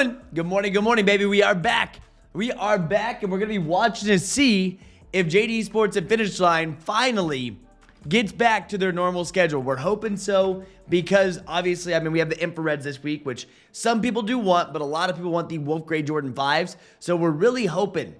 doing? Good morning, baby. We are back. We are back, and we're going to be watching to see if JD Sports and Finish Line finally gets back to their normal schedule. We're hoping so because, obviously, I mean, we have the infrareds this week, which some people do want, but a lot of people want the Wolf Gray Jordan 5s. So we're really hoping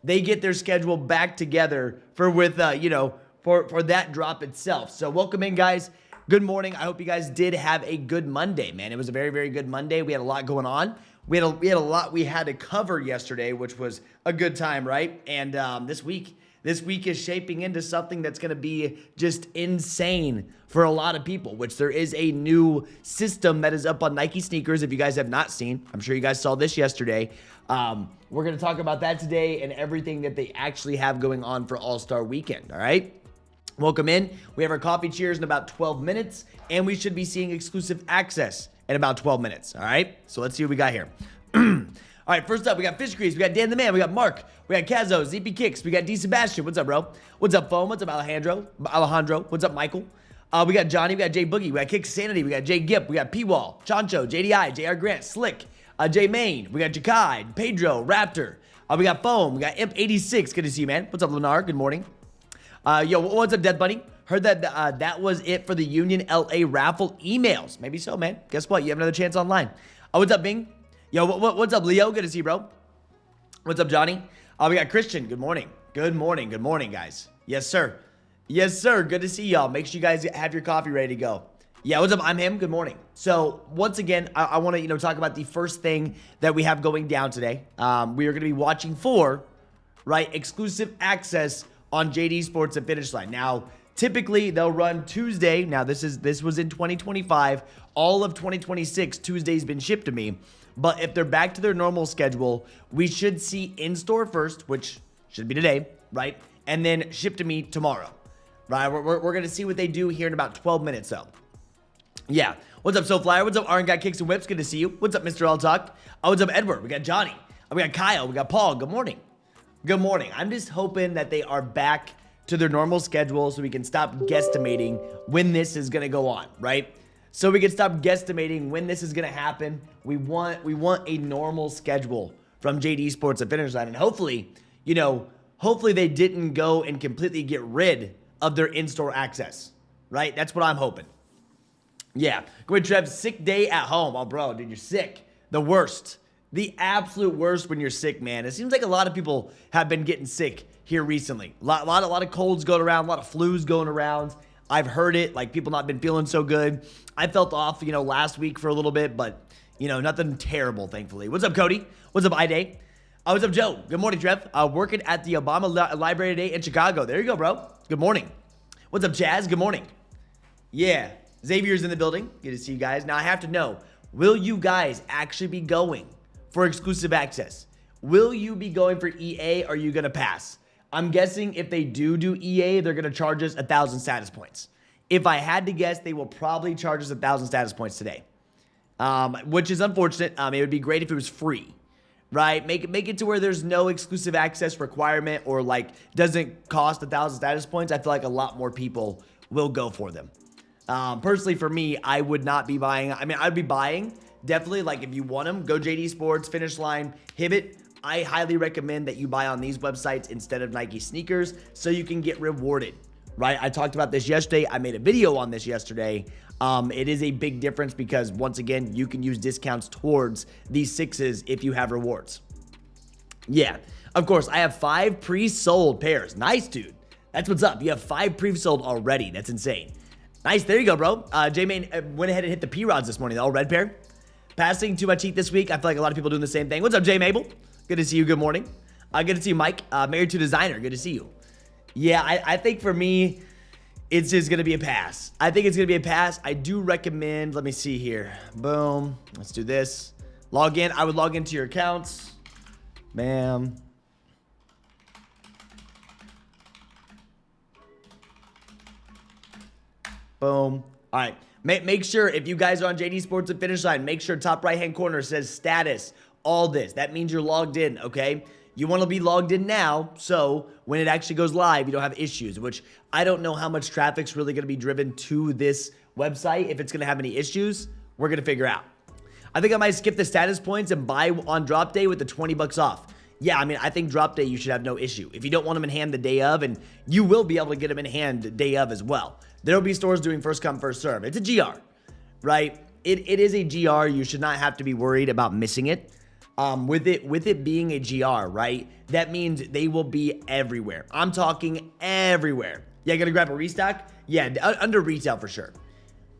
they get their schedule back together for that drop itself. So welcome in, guys. Good morning. I hope you guys did have a good Monday, man. It was a very, very good Monday. We had a lot going on. We had a lot we had to cover yesterday, which was a good time, right? And this week is shaping into something that's going to be just insane for a lot of people, which there is a new system that is up on Nike sneakers. If you guys have not seen, I'm sure you guys saw this yesterday. We're going to talk about that today and everything that they actually have going on for All-Star Weekend, all right? Welcome in. We have our coffee cheers in about 12 minutes, and we should be seeing exclusive access in about 12 minutes, all right? So let's see what we got here. All right, first up, we got Fish Grease, we got Dan the Man, we got Mark, we got Kazo, ZP Kicks, we got D Sebastian. What's up, bro? What's up, Foam? What's up, Alejandro? What's up, Michael? We got Johnny, we got Jay Boogie, we got Kick Sanity, we got Jay Gip, we got P-Wall, Chancho, JDI, JR Grant, Slick, Jay Main, we got Jakai, Pedro, Raptor, we got Foam, we got Imp86. Good to see you, man. What's up, Lenar? Good morning. Yo, what's up, Death Bunny? Heard that that was it for the Union LA raffle emails. Maybe so, man. Guess what? You have another chance online. What's up, Bing? Yo, what's up, Leo? Good to see you, bro. What's up, Johnny? We got Christian. Good morning. Good morning, guys. Yes, sir. Yes, sir. Good to see y'all. Make sure you guys have your coffee ready to go. Yeah, what's up? I'm him. Good morning. So, once again, I want to, talk about the first thing that we have going down today. We are going to be watching for, exclusive access on JD Sports and Finish Line. Now, typically they'll run Tuesday. Now, this was in 2025. All of 2026, Tuesday's been shipped to me. But if they're back to their normal schedule, we should see in-store first, which should be today, right? And then ship to me tomorrow, right? We're going to see what they do here in about 12 minutes, though. Yeah. What's up, SoFlyer? What's up, Iron Guy Kicks and Whips? Good to see you. What's up, Mr. L Talk? What's up, Edward? We got Johnny. We got Kyle. We got Paul. Good morning. Good morning. I'm just hoping that they are back to their normal schedule so we can stop guesstimating when this is going to go on, right? So we can stop guesstimating when this is going to happen. We want a normal schedule from JD Sports and Finish Line. And hopefully, hopefully they didn't go and completely get rid of their in-store access, right? That's what I'm hoping. Yeah. Go ahead, Trev. Sick day at home. Oh, bro, dude, you're sick. The worst. The absolute worst when you're sick, man. It seems like a lot of people have been getting sick here recently. A lot of colds going around, a lot of flus going around. I've heard it, like people not been feeling so good. I felt off, last week for a little bit, but, nothing terrible, thankfully. What's up, Cody? What's up, Ide? What's up, Joe? Good morning, Trev. Working at the Obama Library today in Chicago. There you go, bro. Good morning. What's up, Chaz? Good morning. Yeah, Xavier's in the building. Good to see you guys. Now, I have to know, will you guys actually be going for exclusive access? Will you be going for EA, or are you going to pass? I'm guessing if they do EA, they're going to charge us 1,000 status points. If I had to guess, they will probably charge us 1,000 status points today, which is unfortunate. It would be great if it was free, right? Make it to where there's no exclusive access requirement or doesn't cost 1,000 status points. I feel like a lot more people will go for them. Personally, for me, I would not be buying. I'd be buying. Definitely, if you want them, go JD Sports, Finish Line, Hibbett. I highly recommend that you buy on these websites instead of Nike sneakers so you can get rewarded, right? I talked about this yesterday. I made a video on this yesterday. It is a big difference because, once again, you can use discounts towards these sixes if you have rewards. Yeah, of course, I have 5 pre-sold pairs. Nice, dude. That's what's up. You have 5 pre-sold already. That's insane. Nice. There you go, bro. J-Main went ahead and hit the P-Rods this morning. The all red pair. Passing to my cheat this week. I feel like a lot of people doing the same thing. What's up, J Mabel? Good to see you. Good morning. Good to see you, Mike. Married to Designer. Good to see you. Yeah, I think for me, it's just going to be a pass. I think it's going to be a pass. I do recommend, let me see here. Boom. Let's do this. Log in. I would log into your accounts. Bam. Boom. All right. Make sure, if you guys are on JD Sports and Finish Line, make sure top right-hand corner says status, all this. That means you're logged in, okay? You want to be logged in now, so when it actually goes live, you don't have issues, which I don't know how much traffic's really going to be driven to this website. If it's going to have any issues, we're going to figure out. I think I might skip the status points and buy on drop day with the 20 bucks off. Yeah, I mean, I think drop day you should have no issue. If you don't want them in hand the day of, and you will be able to get them in hand the day of as well. There'll be stores doing first come, first serve. It's a GR, right? It is a GR. You should not have to be worried about missing it. With it being a GR, right? That means they will be everywhere. I'm talking everywhere. Yeah, gonna grab a restock? Yeah, under retail for sure.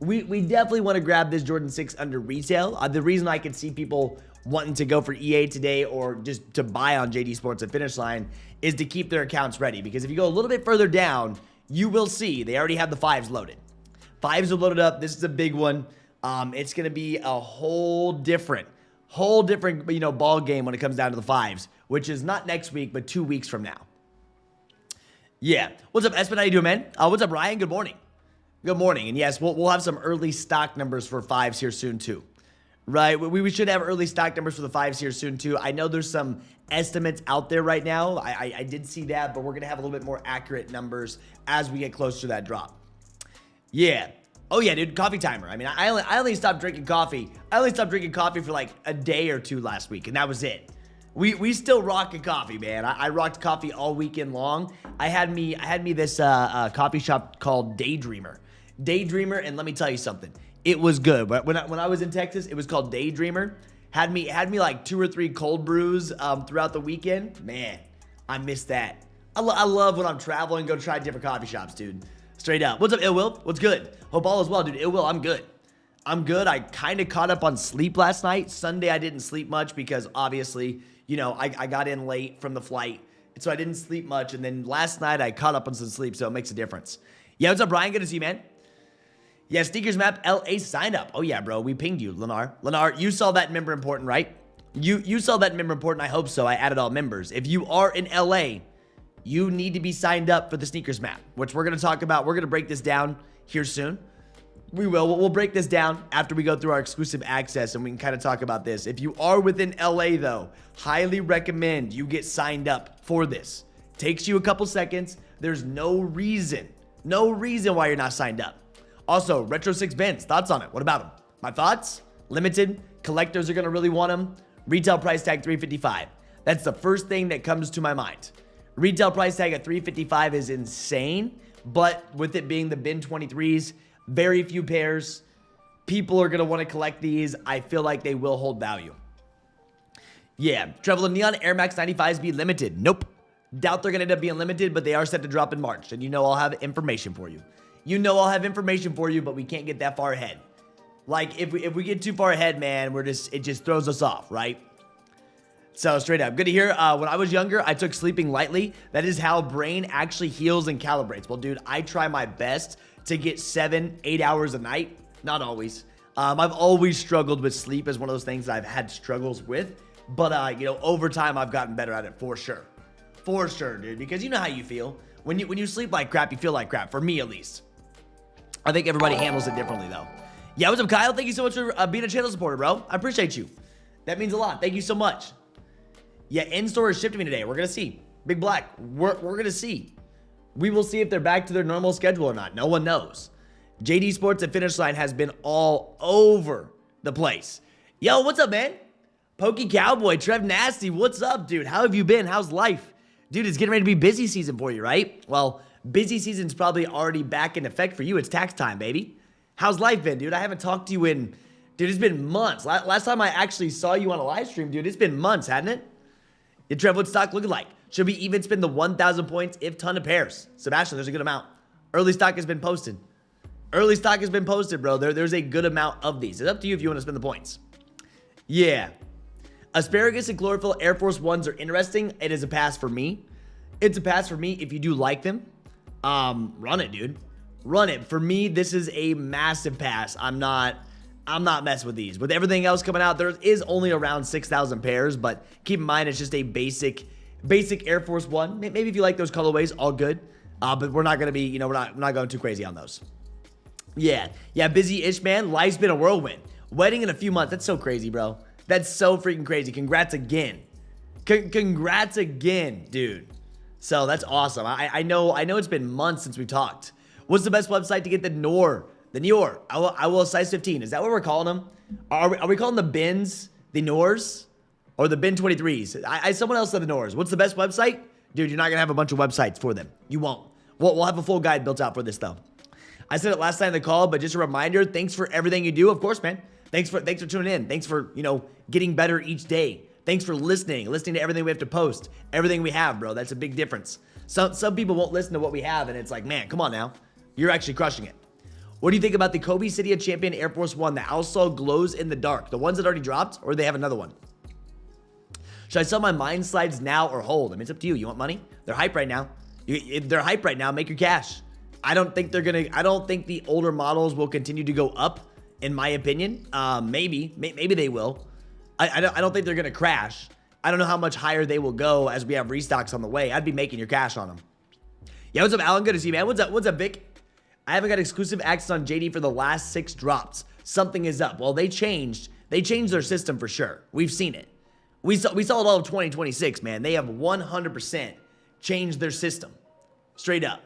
We definitely want to grab this Jordan 6 under retail. The reason I can see people wanting to go for EA today or just to buy on JD Sports at Finish Line is to keep their accounts ready. Because if you go a little bit further down, you will see they already have the 5s loaded. 5s are loaded up. This is a big one. It's going to be a whole different, ball game when it comes down to the 5s, which is not next week, but 2 weeks from now. Yeah. What's up, Espen? How you doing, man? What's up, Ryan? Good morning. Good morning. And yes, we'll have some early stock numbers for 5s here soon, too. Right? We should have early stock numbers for the 5s here soon, too. I know there's some estimates out there right now. I did see that, but we're going to have a little bit more accurate numbers as we get closer to that drop. Yeah. Oh, yeah, dude. Coffee timer. I mean, I only stopped drinking coffee. I only stopped drinking coffee for like a day or two last week, and that was it. We still rocking coffee, man. I rocked coffee all weekend long. I had me this coffee shop called Daydreamer. And let me tell you something. It was good. But when I was in Texas, it was called Daydreamer. Had me like 2 or 3 cold brews throughout the weekend. Man, I miss that. I love when I'm traveling, go try different coffee shops, dude. Straight up. What's up, Ill Will? What's good? Hope all is well, dude. Ill Will, I'm good. I kind of caught up on sleep last night. Sunday, I didn't sleep much because obviously, I got in late from the flight. So I didn't sleep much. And then last night, I caught up on some sleep, so it makes a difference. Yeah, what's up, Brian? Good to see you, man. Yeah, SNKRS Map LA sign up. Oh, yeah, bro. We pinged you, Lenar. Lenar, you saw that member important, right? You saw that member important. I hope so. I added all members. If you are in LA, you need to be signed up for the SNKRS Map, which we're going to talk about. We're going to break this down here soon. We will. We'll break this down after we go through our exclusive access, and we can kind of talk about this. If you are within LA, though, highly recommend you get signed up for this. Takes you a couple seconds. There's no reason why you're not signed up. Also, Retro 6 Benz, thoughts on it? What about them? My thoughts? Limited. Collectors are going to really want them. Retail price tag $355. That's the first thing that comes to my mind. Retail price tag at $355 is insane, but with it being the bin 23s, very few pairs. People are going to want to collect these. I feel like they will hold value. Yeah, Travel Neon Air Max 95s be limited. Nope. Doubt they're going to end up being limited, but they are set to drop in March, and I'll have information for you. I'll have information for you, but we can't get that far ahead. Like, if we get too far ahead, man, it just throws us off, right? So, straight up. Good to hear. When I was younger, I took sleeping lightly. That is how brain actually heals and calibrates. Well, dude, I try my best to get 7-8 hours a night. Not always. I've always struggled with sleep as one of those things that I've had struggles with. But, over time, I've gotten better at it for sure. For sure, dude. Because you know how you feel. When you sleep like crap, you feel like crap. For me, at least. I think everybody handles it differently, though. Yeah, what's up, Kyle? Thank you so much for being a channel supporter, bro. I appreciate you. That means a lot. Thank you so much. Yeah, in-store is shipped to me today. We're going to see. Big Black, we're going to see. We will see if they're back to their normal schedule or not. No one knows. JD Sports at Finish Line has been all over the place. Yo, what's up, man? Pokey Cowboy, Trev Nasty, what's up, dude? How have you been? How's life? Dude, it's getting ready to be busy season for you, right? Well, busy season's probably already back in effect for you. It's tax time, baby. How's life been, dude? I haven't talked to you in... Dude, it's been months. Last time I actually saw you on a live stream, dude, it's been months, hasn't it? Yeah, Trev, what's stock looking like? Should we even spend the 1,000 points if ton of pairs? Sebastian, there's a good amount. Early stock has been posted. Early stock has been posted, bro. There's a good amount of these. It's up to you if you want to spend the points. Yeah. Asparagus and chlorophyll Air Force Ones are interesting. It is a pass for me. It's a pass for me if you do like them. Run it, dude. Run it. For me, this is a massive pass. I'm not messing with these. With everything else coming out, there is only around 6,000 pairs, but keep in mind it's just a basic Air Force One. Maybe if you like those colorways, all good. But we're not going to be, we're not going too crazy on those. Yeah, busy-ish, man. Life's been a whirlwind. Wedding in a few months. That's so crazy, bro. That's so freaking crazy. Congrats again. Congrats again, dude. So that's awesome. I know it's been months since we talked. What's the best website to get the Nor The Nior. I will size 15. Is that what we're calling them? Are we calling the bins the Nors? Or the bin 23s? Someone else said the Nors. What's the best website? Dude, you're not going to have a bunch of websites for them. You won't. We'll have a full guide built out for this, though. I said it last night in the call, but just a reminder, thanks for everything you do. Of course, man. Thanks for tuning in. Thanks for, getting better each day. Thanks for listening to everything we have to post, everything we have, bro. That's a big difference. Some people won't listen to what we have, and it's like, man, come on now. You're actually crushing it. What do you think about the Kobe City of Champion Air Force One? The Outlaw glows in the dark. The ones that already dropped, or they have another one? Should I sell my mine slides now or hold? I mean, it's up to you. You want money? They're hype right now. They're hype right now. Make your cash. I don't think the older models will continue to go up, in my opinion. Maybe they will. I don't think they're gonna crash. I don't know how much higher they will go as we have restocks on the way. I'd be making your cash on them. Yeah, what's up, Alan? Good to see you, man. What's up, Vic? I haven't got exclusive access on JD for the last 6 drops. Something is up. Well, they changed their system for sure. We've seen it. We saw it all of 2026, man. They have 100% changed their system. Straight up.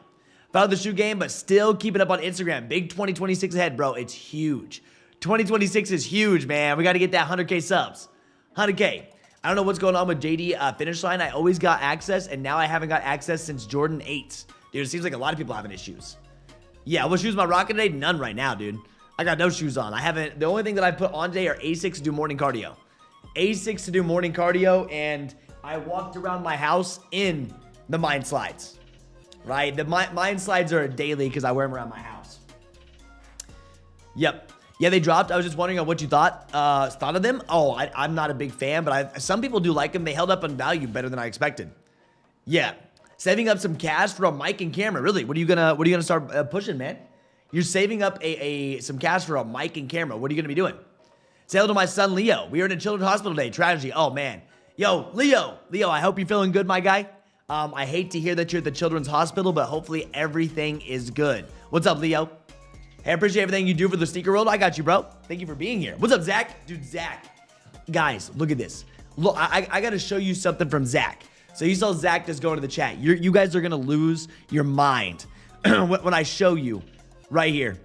Found the shoe game, but still keeping up on Instagram. Big 2026 ahead, bro. It's huge. 2026 is huge, man. We got to get that 100K subs. 100K. I don't know what's going on with JD Finish Line. I always got access, and now I haven't got access since Jordan 8. Dude, it seems like a lot of people having issues. Yeah, what shoes am I rocking today? None right now, dude. I got no shoes on. The only thing that I put on today are Asics to do morning cardio. Asics to do morning cardio, and I walked around my house in the mine slides. Right? The mine slides are daily because I wear them around my house. Yep. Yeah, they dropped. I was just wondering on what you thought of them. Oh, I'm not a big fan, but some people do like them. They held up on value better than I expected. Yeah. Saving up some cash for a mic and camera. Really? What are you gonna start pushing, man? You're saving up some cash for a mic and camera. What are you gonna be doing? Say hello to my son Leo. We were in a children's hospital today. Tragedy. Oh man. Yo, Leo, I hope you're feeling good, my guy. I hate to hear that you're at the children's hospital, but hopefully everything is good. What's up, Leo? Hey, I appreciate everything you do for the sneaker world. I got you, bro. Thank you for being here. What's up, Zach? Dude, Zach. Guys, look at this. Look, I got to show you something from Zach. So you saw Zach just go into the chat. You guys are going to lose your mind when I show you right here.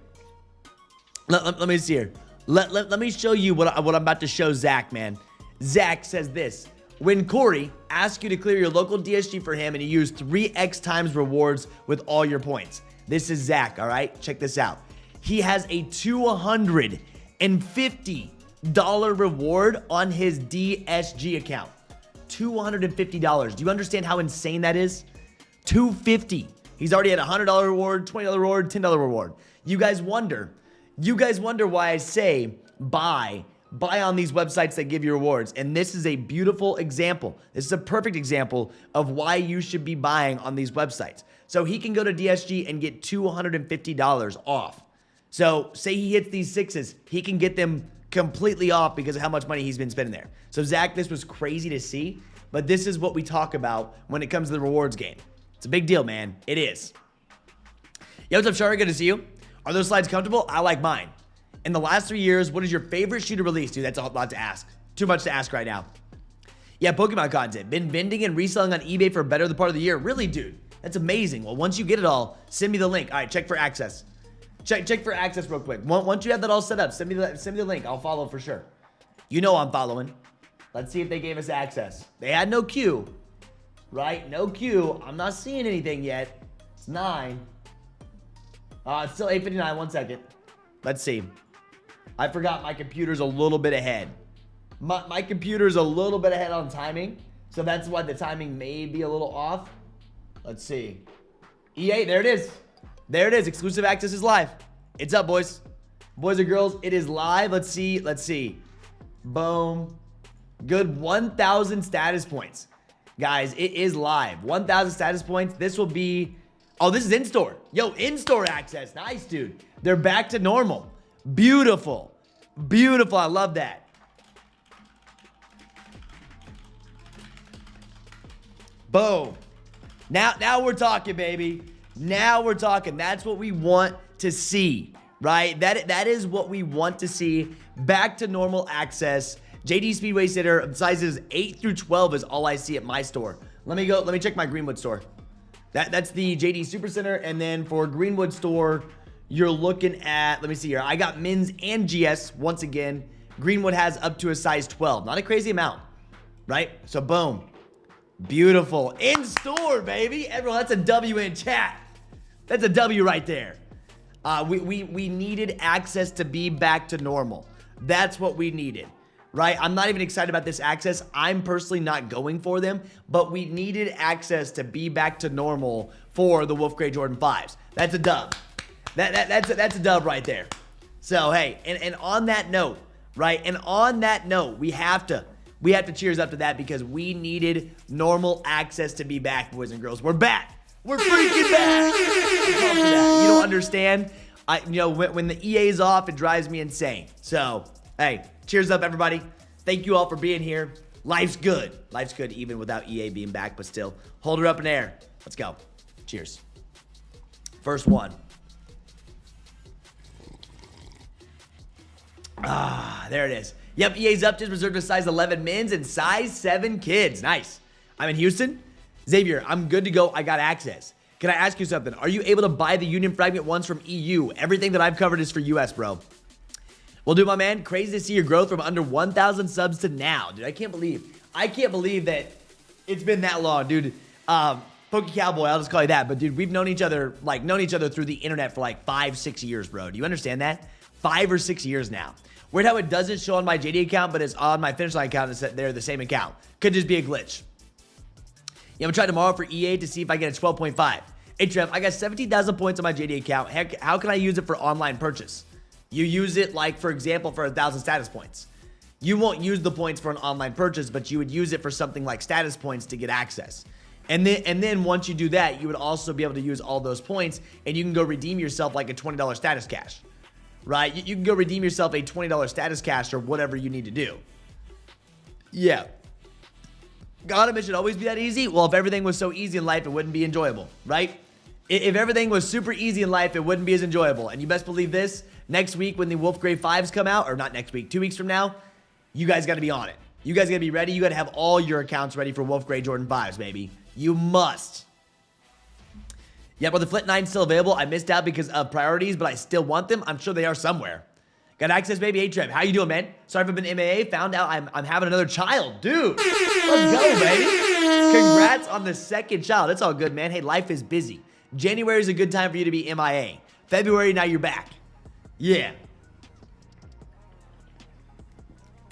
Let me see here. Let me show you what I'm about to show Zach, man. Zach says this. When Corey asks you to clear your local DSG for him and you use 3x times rewards with all your points. This is Zach, all right? Check this out. He has a $250 reward on his DSG account. $250. Do you understand how insane that is? $250. He's already had a $100 reward, $20 reward, $10 reward. You guys wonder why I say buy on these websites that give you rewards. And this is a beautiful example. This is a perfect example of why you should be buying on these websites. So he can go to DSG and get $250 off. So say he hits these 6s, he can get them completely off because of how much money he's been spending there. So Zach, this was crazy to see, but this is what we talk about when it comes to the rewards game. It's a big deal, man. It is. Yo, what's up, Shari? Good to see you. Are those slides comfortable? I like mine. In the last 3 years, what is your favorite shoe to release? Dude, that's a lot to ask. Too much to ask right now. Yeah, Pokemon content. Been vending and reselling on eBay for better the part of the year. Really, dude? That's amazing. Well, once you get it all, send me the link. All right, check for access. Check for access real quick. Once you have that all set up, send me the link. I'll follow for sure. You know I'm following. Let's see if they gave us access. They had no queue, right? No queue. I'm not seeing anything yet. It's 9. It's still 8:59. 1 second. Let's see. I forgot my computer's a little bit ahead. My computer's a little bit ahead on timing, so that's why the timing may be a little off. Let's see. EA, there it is. There it is. Exclusive access is live. It's up, boys. Boys and girls, it is live. Let's see. Boom. Good 1,000 status points. Guys, it is live. 1,000 status points. This will be... Oh, this is in-store. Yo, in-store access. Nice, dude. They're back to normal. Beautiful. Beautiful. I love that. Boom. Now we're talking, baby. Now we're talking. That's what we want to see, right? That is what we want to see. Back to normal access. JD Speedway Sitter sizes 8 through 12 is all I see at my store. Let me check my Greenwood store. That's the JD Super Center, and then for Greenwood store, you're looking at, let me see here. I got men's and GS once again. Greenwood has up to a size 12. Not a crazy amount, right? So boom. Beautiful. In store, baby. Everyone, that's a W in chat. That's a W right there. We needed access to be back to normal. That's what we needed, right? I'm not even excited about this access. I'm personally not going for them, but we needed access to be back to normal for the Wolf Grey Jordan 5s. That's a dub. That's a dub right there. So, hey, and on that note, right? And on that note, we have to cheers up to that because we needed normal access to be back, boys and girls. We're back. We're freaking back. You don't understand. When the EA's off, it drives me insane. So, hey, cheers up, everybody. Thank you all for being here. Life's good. Life's good even without EA being back, but still. Hold her up in air. Let's go. Cheers. First one. There it is. Yep, EA's up just reserved to size 11 men's and size 7 kids. Nice. I'm in Houston. Xavier, I'm good to go. I got access. Can I ask you something? Are you able to buy the Union Fragment ones from EU? Everything that I've covered is for US, bro. Well, dude, my man, crazy to see your growth from under 1,000 subs to now. Dude, I can't believe that it's been that long, dude. Poke Cowboy, I'll just call you that. But, dude, we've known each other through the internet for like 5-6 years, bro. Do you understand that? 5 or 6 years now. Weird how it doesn't show on my JD account, but it's on my Finish Line account. It's that they're the same account. Could just be a glitch. Yeah, I'm gonna try tomorrow for EA to see if I get a 12.5. Hey, Trev, I got 17,000 points on my JD account. Heck, how can I use it for online purchase? You use it, like, for example, for 1,000 status points. You won't use the points for an online purchase, but you would use it for something like status points to get access. And then once you do that, you would also be able to use all those points, and you can go redeem yourself like a $20 status cash. Right? You can go redeem yourself a $20 status cash or whatever you need to do. Yeah. God, it should always be that easy. Well, if everything was so easy in life, it wouldn't be enjoyable, right? If everything was super easy in life, it wouldn't be as enjoyable. And you best believe this, next week when the Wolf Grey 5s come out, or not next week, 2 weeks from now, you guys got to be on it. You guys got to be ready. You got to have all your accounts ready for Wolf Grey Jordan 5s, baby. You must. Yeah, but the Flint 9's still available. I missed out because of priorities, but I still want them. I'm sure they are somewhere. Got access, baby. Hey, Trev, how you doing, man? Sorry if I've been MAA. Found out I'm having another child. Dude, let's go, baby. Congrats on the second child. That's all good, man. Hey, life is busy. January is a good time for you to be MIA. February, now you're back. Yeah.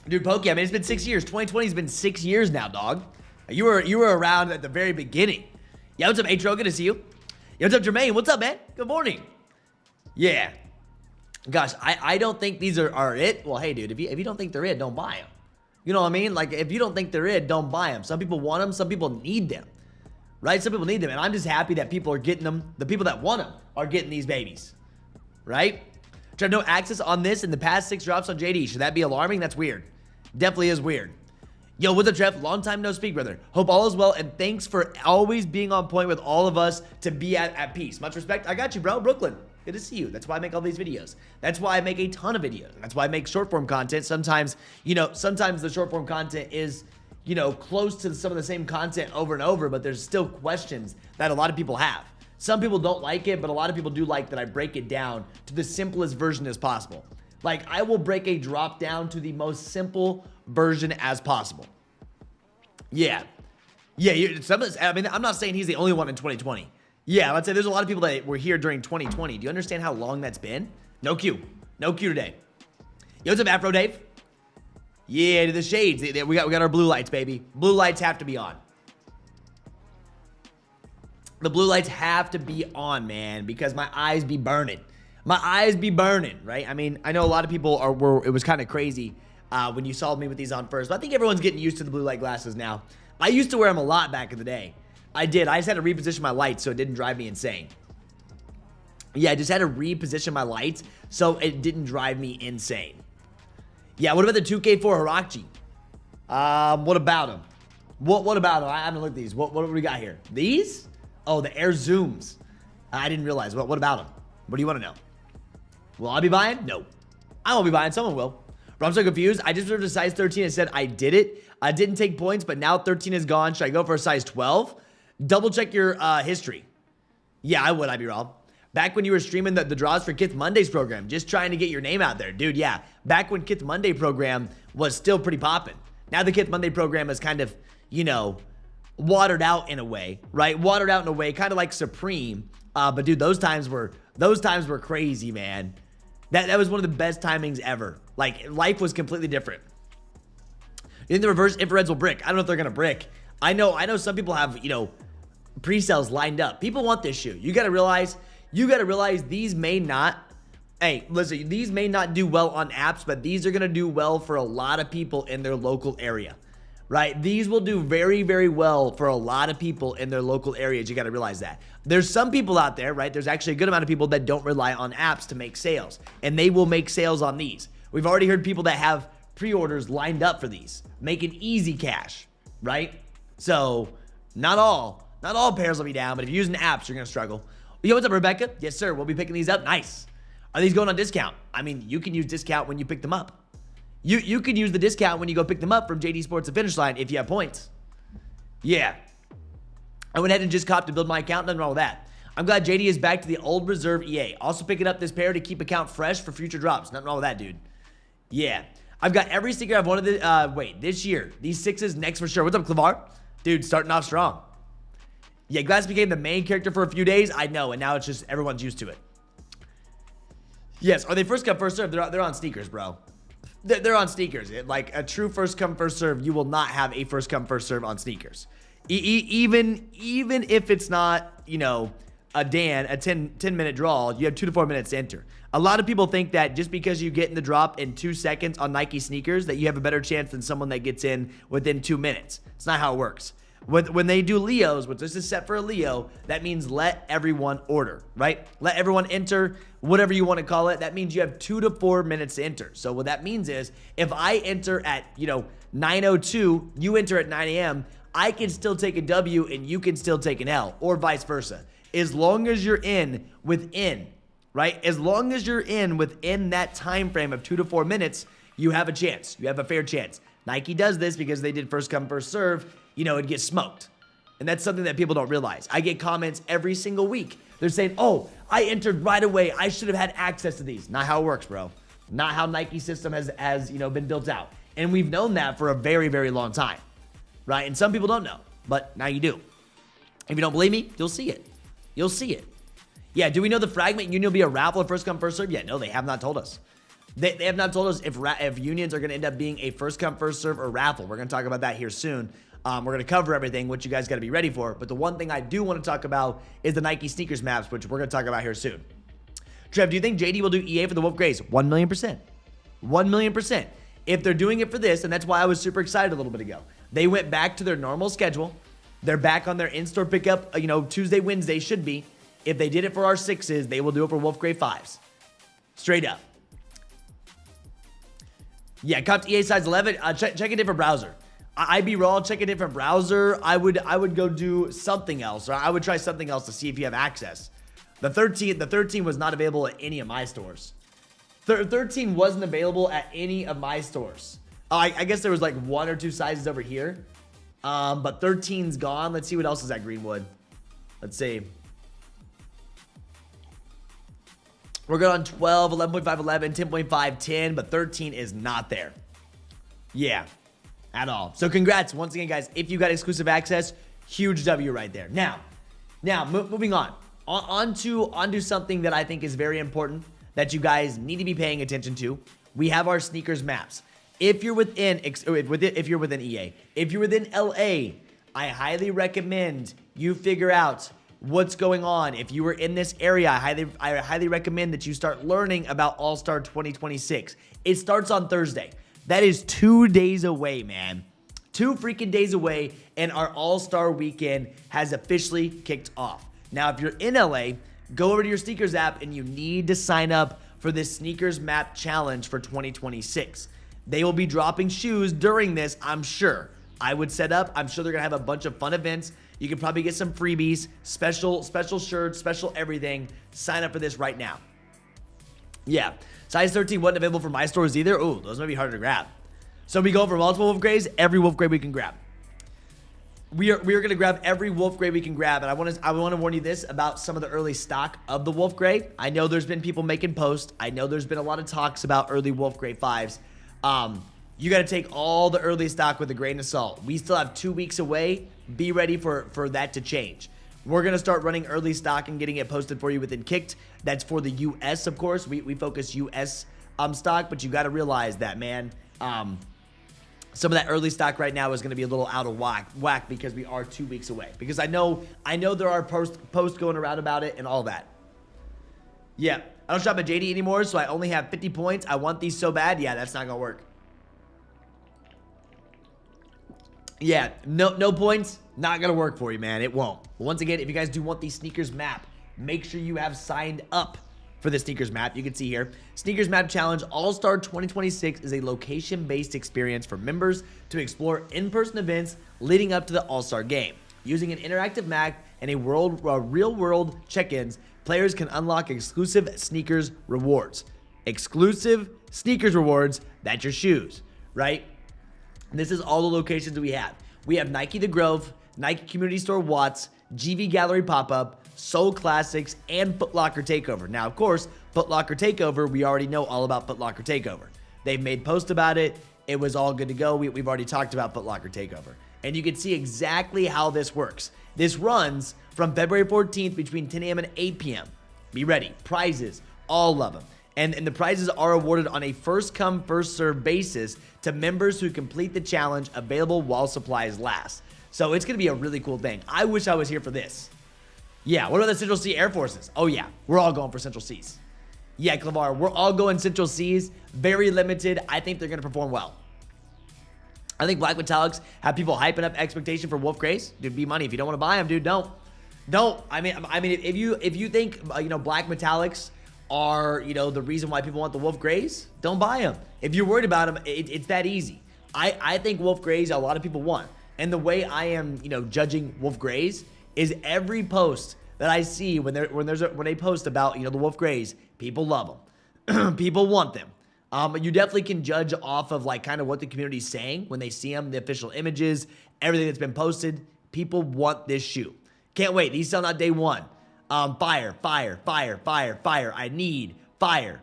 Dude, Pokey, I mean, it's been 6 years. 2020's been 6 years now, dog. You were around at the very beginning. Yeah, what's up, Atro? Good to see you. Yo, what's up, Jermaine? What's up, man? Good morning. Yeah. Gosh, I don't think these are it. Well, hey, dude, if you don't think they're it, don't buy them. You know what I mean? Like, if you don't think they're it, don't buy them. Some people want them. Some people need them. Right? Some people need them. And I'm just happy that people are getting them. The people that want them are getting these babies. Right? Trev, no access on this in the past 6 drops on JD. Should that be alarming? That's weird. Definitely is weird. Yo, what's up, Trev? Long time no speak, brother. Hope all is well, and thanks for always being on point with all of us to be at peace. Much respect. I got you, bro. Brooklyn. Good to see you. That's why I make all these videos. That's why I make a ton of videos. That's why I make short form content. Sometimes, sometimes the short form content is, close to some of the same content over and over, but there's still questions that a lot of people have. Some people don't like it, but a lot of people do like that I break it down to the simplest version as possible. Like, I will break a drop down to the most simple version as possible. Yeah. Yeah, I'm not saying he's the only one in 2020. Yeah, let's say there's a lot of people that were here during 2020. Do you understand how long that's been? No Q. No Q today. Yo, what's up, Afro Dave? Yeah, to the shades. We got our blue lights, baby. Blue lights have to be on. The blue lights have to be on, man, because my eyes be burning. My eyes be burning, right? I mean, I know a lot of people it was kind of crazy when you saw me with these on first, but I think everyone's getting used to the blue light glasses now. I used to wear them a lot back in the day. I did. I just had to reposition my lights so it didn't drive me insane. Yeah, I just had to reposition my lights so it didn't drive me insane. Yeah, what about the 2K4 Hirachi? What about them? What about them? I haven't looked at these. What do we got here? These? Oh, the Air Zooms. I didn't realize. What about them? What do you want to know? Will I be buying? No. I won't be buying. Someone will. Bro, I'm so confused. I just reserved a size 13 and said I did it. I didn't take points, but now 13 is gone. Should I go for a size 12? Double check your history. Yeah, I would. I'd be wrong. Back when you were streaming the draws for Kith Mondays program, just trying to get your name out there. Dude, yeah. Back when Kith Monday program was still pretty poppin'. Now the Kith Monday program is kind of, you know, watered out in a way, right? Watered out in a way, kind of like Supreme. But dude, those times were crazy, man. That was one of the best timings ever. Like, life was completely different. You think the reverse infrareds will brick? I don't know if they're gonna brick. I know some people have, you know, pre-sales lined up. People want this shoe. You gotta realize these may not, hey, listen, these may not do well on apps, but these are gonna do well for a lot of people in their local area, right? These will do very, very well for a lot of people in their local areas. You gotta realize that. There's some people out there, right? There's actually a good amount of people that don't rely on apps to make sales, and they will make sales on these. We've already heard people that have pre-orders lined up for these, making easy cash, right? So not all pairs will be down, but if you're using apps, you're gonna struggle. Yo, what's up, Rebecca? Yes, sir. We'll be picking these up. Nice. Are these going on discount? I mean, you can use discount when you pick them up. You can use the discount when you go pick them up from JD Sports and Finish Line if you have points. Yeah. I went ahead and just copped to build my account. Nothing wrong with that. I'm glad JD is back to the old reserve EA. Also picking up this pair to keep account fresh for future drops. Nothing wrong with that, dude. Yeah. I've got every sticker I've wanted this year. These 6s next for sure. What's up, Clavar? Dude, starting off strong. Yeah, Glass became the main character for a few days. I know, and now it's just everyone's used to it. Yes, are they first come, first serve? They're on sneakers, bro. They're on sneakers. Like a true first come, first serve, you will not have a first come, first serve on sneakers. Even if it's not, you know, a 10-minute draw, you have 2 to 4 minutes to enter. A lot of people think that just because you get in the drop in 2 seconds on Nike sneakers, that you have a better chance than someone that gets in within 2 minutes. It's not how it works. When they do Leos, which this is set for a Leo, that means let everyone order, right? Let everyone enter, whatever you want to call it. That means you have 2 to 4 minutes to enter. So what that means is if I enter at, you know, 9:02, you enter at 9 a.m., I can still take a W and you can still take an L, or vice versa. As long as you're within, right? As long as you're within that time frame of 2 to 4 minutes, you have a chance. You have a fair chance. Nike does this because they did first come, first serve. You know, it gets smoked. And that's something that people don't realize. I get comments every single week. They're saying, oh, I entered right away. I should have had access to these. Not how it works, bro. Not how Nike system has you know, been built out. And we've known that for a very, very long time, right? And some people don't know, but now you do. If you don't believe me, you'll see it. You'll see it. Yeah, do we know the Fragment Union will be a raffle of first come, first serve? Yeah, no, they have not told us. They have not told us if unions are going to end up being a first come, first serve or raffle. We're going to talk about that here soon. We're going to cover everything, which you guys got to be ready for. But the one thing I do want to talk about is the Nike SNKRS Maps, which we're going to talk about here soon. Trev, do you think JD will do EA for the Wolf Grays? 1,000,000%. 1,000,000%. If they're doing it for this, and that's why I was super excited a little bit ago. They went back to their normal schedule. They're back on their in-store pickup, you know, Tuesday, Wednesday should be. If they did it for our 6s, they will do it for Wolf Gray 5s. Straight up. Yeah, copped EA size 11. Check a different browser. IB Raw, check a different browser. I would go do something else, or I would try something else to see if you have access. The 13 was not available at any of my stores. 13 wasn't available at any of my stores. I guess there was like 1 or 2 sizes over here. But 13's gone. Let's see what else is at Greenwood. Let's see. We're good on 12, 11.5, 11, 10.5, 10, but 13 is not there. Yeah, at all. So congrats once again, guys. If you got exclusive access, huge W right there. Now, moving on. Onto something that I think is very important that you guys need to be paying attention to. We have our SNKRS Maps. If you're within EA, if you're within LA, I highly recommend you figure out what's going on. If you were in this area, I highly recommend that you start learning about All-Star 2026. It starts on Thursday. That is 2 days away, man. 2 freaking days away, and our All-Star weekend has officially kicked off. Now, if you're in LA, go over to your SNKRS app, and you need to sign up for this SNKRS Map Challenge for 2026. They will be dropping shoes during this, I'm sure. I would set up. I'm sure they're going to have a bunch of fun events. You can probably get some freebies, special shirts, special everything. Sign up for this right now. Yeah. Size 13 wasn't available for my stores either. Ooh, those might be harder to grab. So we go for multiple Wolf Grays. Every Wolf Gray we can grab. we are going to grab every Wolf Gray we can grab, and I want to warn you this about some of the early stock of the Wolf Gray. I know there's been people making posts. I know there's been a lot of talks about early Wolf Gray 5s. You got to take all the early stock with a grain of salt. We still have 2 weeks away. Be ready for that to change. We're going to start running early stock and getting it posted for you within Kicked. That's for the US, of course. We focus US stock, but you got to realize that, man. Some of that early stock right now is going to be a little out of whack because we are 2 weeks away. Because I know there are posts going around about it and all that. Yeah, I don't shop at JD anymore, so I only have 50 points. I want these so bad. Yeah, that's not going to work. Yeah, no points, not going to work for you, man. It won't. But once again, if you guys do want the sneakers map, make sure you have signed up for the sneakers map. You can see here, Sneakers Map Challenge All-Star 2026 is a location-based experience for members to explore in-person events leading up to the All-Star game. Using an interactive map and a real-world check-ins, players can unlock exclusive sneakers rewards. Exclusive sneakers rewards, that's your shoes, right? This is all the locations that we have. We have Nike The Grove, Nike Community Store Watts, GV Gallery Pop-Up, Soul Classics, and Foot Locker Takeover. Now, of course, Foot Locker Takeover, we already know all about Foot Locker Takeover. They've made posts about it. It was all good to go. We've already talked about Foot Locker Takeover. And you can see exactly how this works. This runs from February 14th between 10 a.m. and 8 p.m. Be ready. Prizes, all of them. And the prizes are awarded on a first-come, first-served basis to members who complete the challenge, available while supplies last. So it's going to be a really cool thing. I wish I was here for this. Yeah, what about the Central Sea Air Forces? Oh yeah, we're all going for Central Seas. Yeah, Clavar, we're all going Central Seas. Very limited. I think they're going to perform well. I think Black Metallics have people hyping up expectation for Wolf Grays. Dude, be money. If you don't want to buy them, dude, don't. I mean, if you think Black Metallics are the reason why people want the Wolf Grays, don't buy them. If you're worried about them, it's that easy. I think Wolf Grays a lot of people want, and the way I am judging Wolf Grays is every post that I see when they post about the Wolf Grays, people love them, people want them. You definitely can judge off of kind of what the community's saying when they see them, the official images, everything that's been posted. People want this shoe. Can't wait. These sell out day one. Fire. I need fire.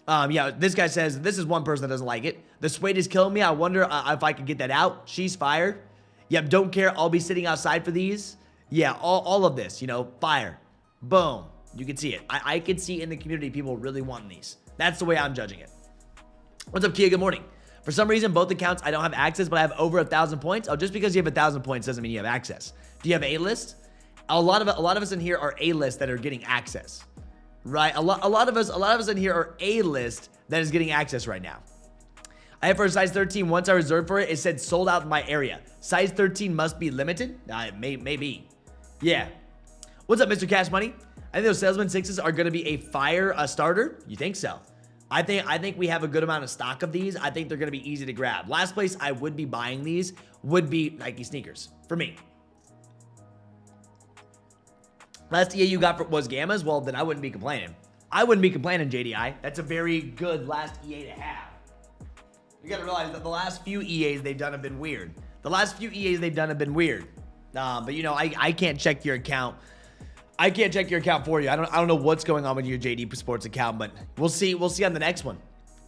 Yeah, this guy says, this is one person that doesn't like it. The suede is killing me. I wonder if I could get that out. She's fired. Yep, don't care. I'll be sitting outside for these. Yeah, all of this, fire. Boom. You can see it. I can see in the community people really wanting these. That's the way I'm judging it. What's up, Kia? Good morning. For some reason, both accounts, I don't have access, but I have over 1,000 points. Oh, just because you have 1,000 points doesn't mean you have access. Do you have A-list? A lot of us in here are A-list that are getting access, right? A lot of us in here are A-list that is getting access right now. I have for a size 13. Once I reserved for it, it said sold out in my area. Size 13 must be limited. Maybe. Yeah. What's up, Mr. Cash Money? I think those Salesman 6s are going to be a fire starter. You think so? I think we have a good amount of stock of these. I think they're going to be easy to grab. Last place I would be buying these would be Nike sneakers for me. Last EA you got was Gammas? Well, then I wouldn't be complaining. I wouldn't be complaining, JDI. That's a very good last EA to have. You got to realize that the last few EAs they've done have been weird. But I can't check your account. I can't check your account for you. I don't know what's going on with your JD Sports account, but we'll see on the next one,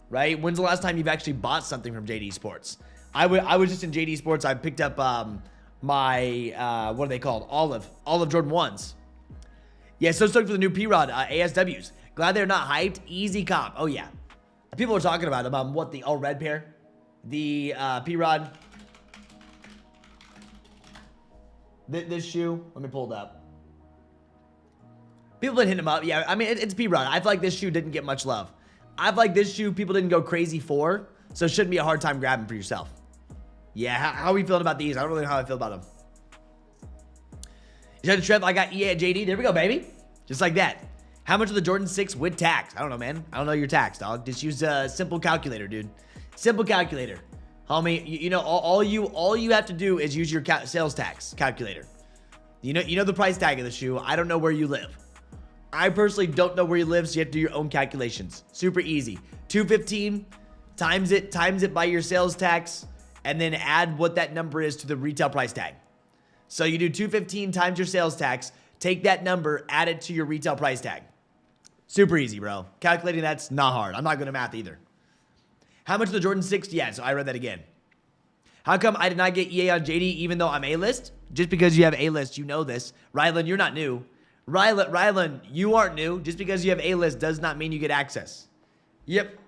right? When's the last time you've actually bought something from JD Sports? I was just in JD Sports. I picked up my what are they called? Olive Jordan 1s. Yeah, so stoked for the new P-Rod ASWs. Glad they're not hyped. Easy comp. Oh yeah, people are talking about them. What, the all red pair, the P-Rod. This shoe. Let me pull it up. People been hitting him up. Yeah, I mean, it's P-Rod. I feel like this shoe didn't get much love. I feel like this shoe people didn't go crazy for, so it shouldn't be a hard time grabbing for yourself. Yeah, how are we feeling about these? I don't really know how I feel about them. You said, Trev, I got EA at JD. There we go, baby. Just like that. How much of the Jordan 6 with tax? I don't know, man. I don't know your tax, dog. Just use a simple calculator, dude. Simple calculator. Homie, all you have to do is use your sales tax calculator. You know the price tag of the shoe. I don't know where you live. I personally don't know where you live, so you have to do your own calculations. Super easy. $215 times it by your sales tax, and then add what that number is to the retail price tag. So you do 215 times your sales tax, take that number, add it to your retail price tag. Super easy, bro. Calculating that's not hard. I'm not good at math either. How much the Jordan 6? Yeah, so I read that again. How come I did not get EA on JD even though I'm A-list? Just because you have A-list, you know this. Rylan, you're not new. Rylan, you aren't new. Just because you have A-list does not mean you get access. Yep.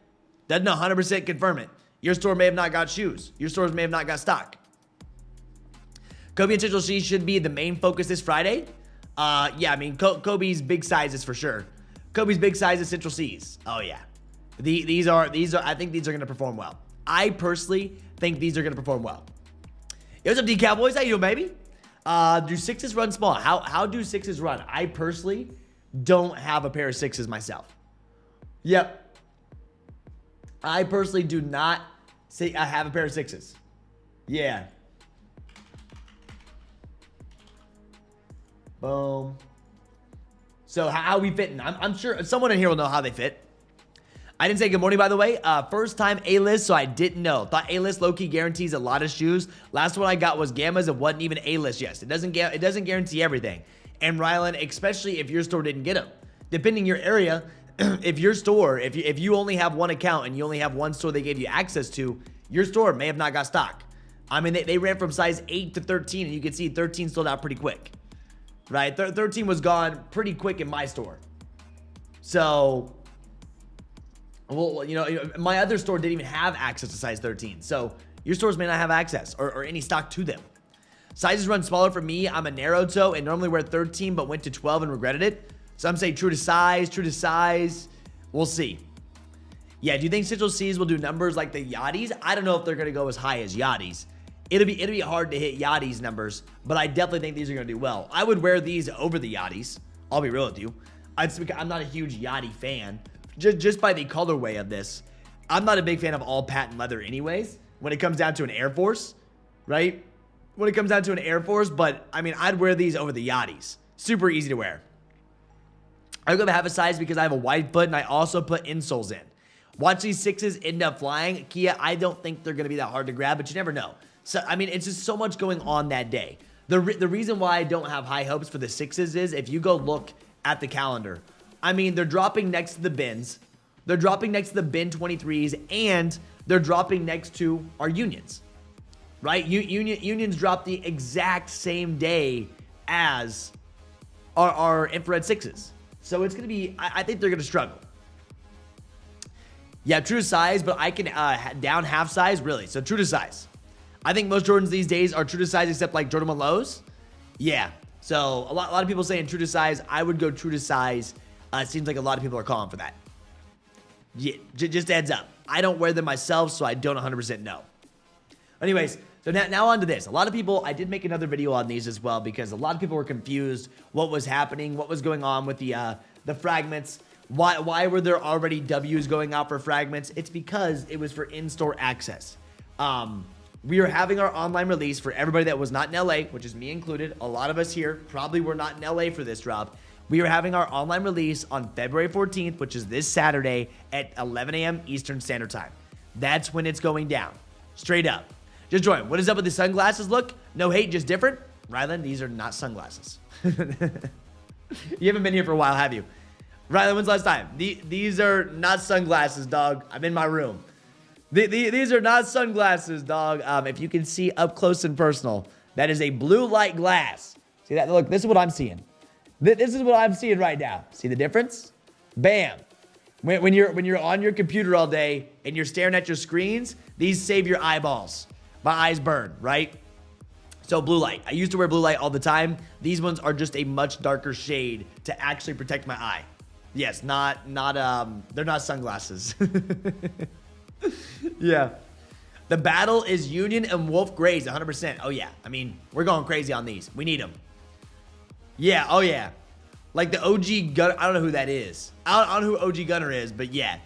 Doesn't 100% confirm it. Your store may have not got shoes. Your stores may have not got stock. Kobe and Central C should be the main focus this Friday. Yeah, I mean, Kobe's big sizes for sure. Kobe's big sizes, Central C's. Oh, yeah. These are. I think these are going to perform well. I personally think these are going to perform well. Yo, what's up, D Cowboys? How you doing, baby? Do sixes run small? How do sixes run? I personally don't have a pair of sixes myself. Yep. I personally do not say I have a pair of sixes. Yeah. Boom. So how we fitting? I'm sure someone in here will know how they fit. I didn't say good morning, by the way. First time A-list, so I didn't know. Thought A-list low-key guarantees a lot of shoes. Last one I got was Gammas. It wasn't even A-list. Yes, it doesn't guarantee everything. And Rylan, especially if your store didn't get them. Depending your area, if your store, if you only have one account and you only have one store they gave you access to, your store may have not got stock. I mean, they ran from size 8 to 13, and you can see 13 sold out pretty quick. Right? 13 was gone pretty quick in my store. So, well, you know, my other store didn't even have access to size 13. So, your stores may not have access or any stock to them. Sizes run smaller for me. I'm a narrow toe and normally wear 13, but went to 12 and regretted it. Some say true to size. We'll see. Yeah, do you think Central C's will do numbers like the Yachty's? I don't know if they're going to go as high as Yachty's. It'll be hard to hit Yachty's numbers, but I definitely think these are going to do well. I would wear these over the Yachty's. I'll be real with you. I'm not a huge Yachty fan. Just by the colorway of this. I'm not a big fan of all patent leather anyways, when it comes down to an Air Force, right? When it comes down to an Air Force, but I mean, I'd wear these over the Yachty's. Super easy to wear. I go to have a size because I have a wide foot and I also put insoles in. Watch these sixes end up flying. Kia, I don't think they're going to be that hard to grab, but you never know. So, I mean, it's just so much going on that day. The reason why I don't have high hopes for the sixes is if you go look at the calendar, I mean, they're dropping next to the bins. They're dropping next to the bin 23s, and they're dropping next to our unions, right? Unions drop the exact same day as our infrared sixes. So it's going to be, I think they're going to struggle. Yeah, true to size, but I can down half size, really. So true to size. I think most Jordans these days are true to size except like Jordan 1 lows. Yeah. So a lot of people saying true to size. I would go true to size. It seems like a lot of people are calling for that. Yeah, just heads up. I don't wear them myself, so I don't 100% know. Anyways, so now on to this. A lot of people, I did make another video on these as well because a lot of people were confused what was happening, what was going on with the fragments. Why were there already W's going out for fragments? It's because it was for in-store access. We are having our online release for everybody that was not in LA, which is me included. A lot of us here probably were not in LA for this drop. We are having our online release on February 14th, which is this Saturday at 11 a.m. Eastern Standard Time. That's when it's going down. Straight up. Just join. What is up with the sunglasses look? No hate, just different. Rylan, these are not sunglasses. You haven't been here for a while, have you? Rylan, when's the last time? These are not sunglasses, dog. I'm in my room. These are not sunglasses, dog. If you can see up close and personal, that is a blue light glass. See that? Look, this is what I'm seeing. This is what I'm seeing right now. See the difference? Bam. When you're on your computer all day and you're staring at your screens, these save your eyeballs. My eyes burn, right? So blue light. I used to wear blue light all the time. These ones are just a much darker shade to actually protect my eye. Yes, they're not sunglasses. Yeah. The battle is Union and Wolf Grays, 100%. Oh, yeah. I mean, we're going crazy on these. We need them. Yeah, oh, yeah. Like the OG Gunner. I don't know who that is. I don't know who OG Gunner is, but yeah.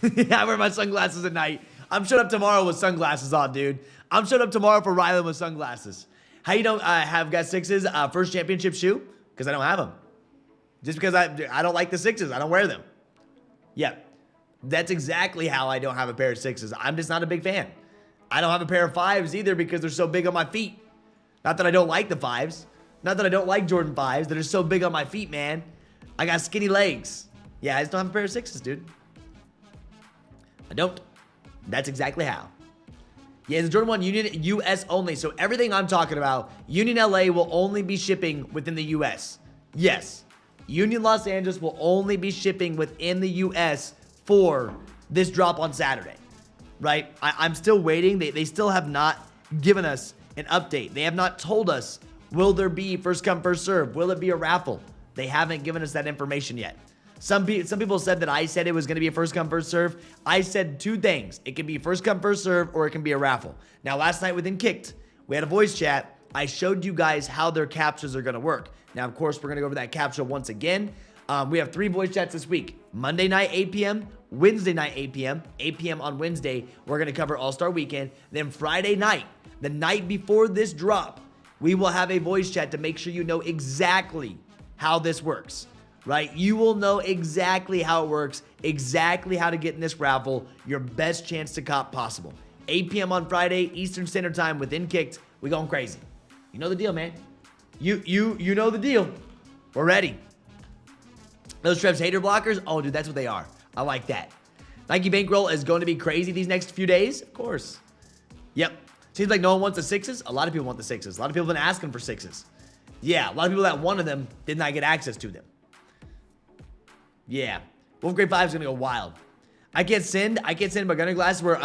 I wear my sunglasses at night. I'm showing up tomorrow with sunglasses on, dude. I'm showing up tomorrow for Rylan with sunglasses. How you don't have got sixes? First championship shoe? Because I don't have them. Just because I don't like the sixes. I don't wear them. Yeah. That's exactly how I don't have a pair of sixes. I'm just not a big fan. I don't have a pair of fives either because they're so big on my feet. Not that I don't like the 5s. Not that I don't like Jordan 5s that are so big on my feet, man. I got skinny legs. Yeah, I just don't have a pair of 6s, dude. I don't. That's exactly how. Yeah, it's Jordan 1 Union US only. So everything I'm talking about, Union LA will only be shipping within the US. Yes. Union Los Angeles will only be shipping within the US for this drop on Saturday. Right? I'm still waiting. They still have not given us an update. They have not told us, will there be first come, first serve? Will it be a raffle? They haven't given us that information yet. Some people said that I said it was going to be a first come, first serve. I said two things. It can be first come, first serve, or it can be a raffle. Now, last night within Kicked, we had a voice chat. I showed you guys how their captures are going to work. Now, of course, we're going to go over that capture once again. We have 3 voice chats this week. Monday night, 8 p.m. Wednesday night, 8 p.m. 8 p.m. on Wednesday, we're going to cover All-Star Weekend. Then Friday night, the night before this drop, we will have a voice chat to make sure you know exactly how this works. Right? You will know exactly how it works, exactly how to get in this raffle, your best chance to cop possible. 8 p.m. on Friday, Eastern Standard Time within Kicked. We going crazy. You know the deal, man. You know the deal. We're ready. Those Trev's hater blockers? Oh, dude, that's what they are. I like that. Nike Bankroll is going to be crazy these next few days. Of course. Yep. Seems like no one wants the 6s. A lot of people want the 6s. A lot of people have been asking for 6s. Yeah, a lot of people that wanted them did not get access to them. Yeah, Wolf Grade 5 is gonna go wild. I can't send my gunner glasses were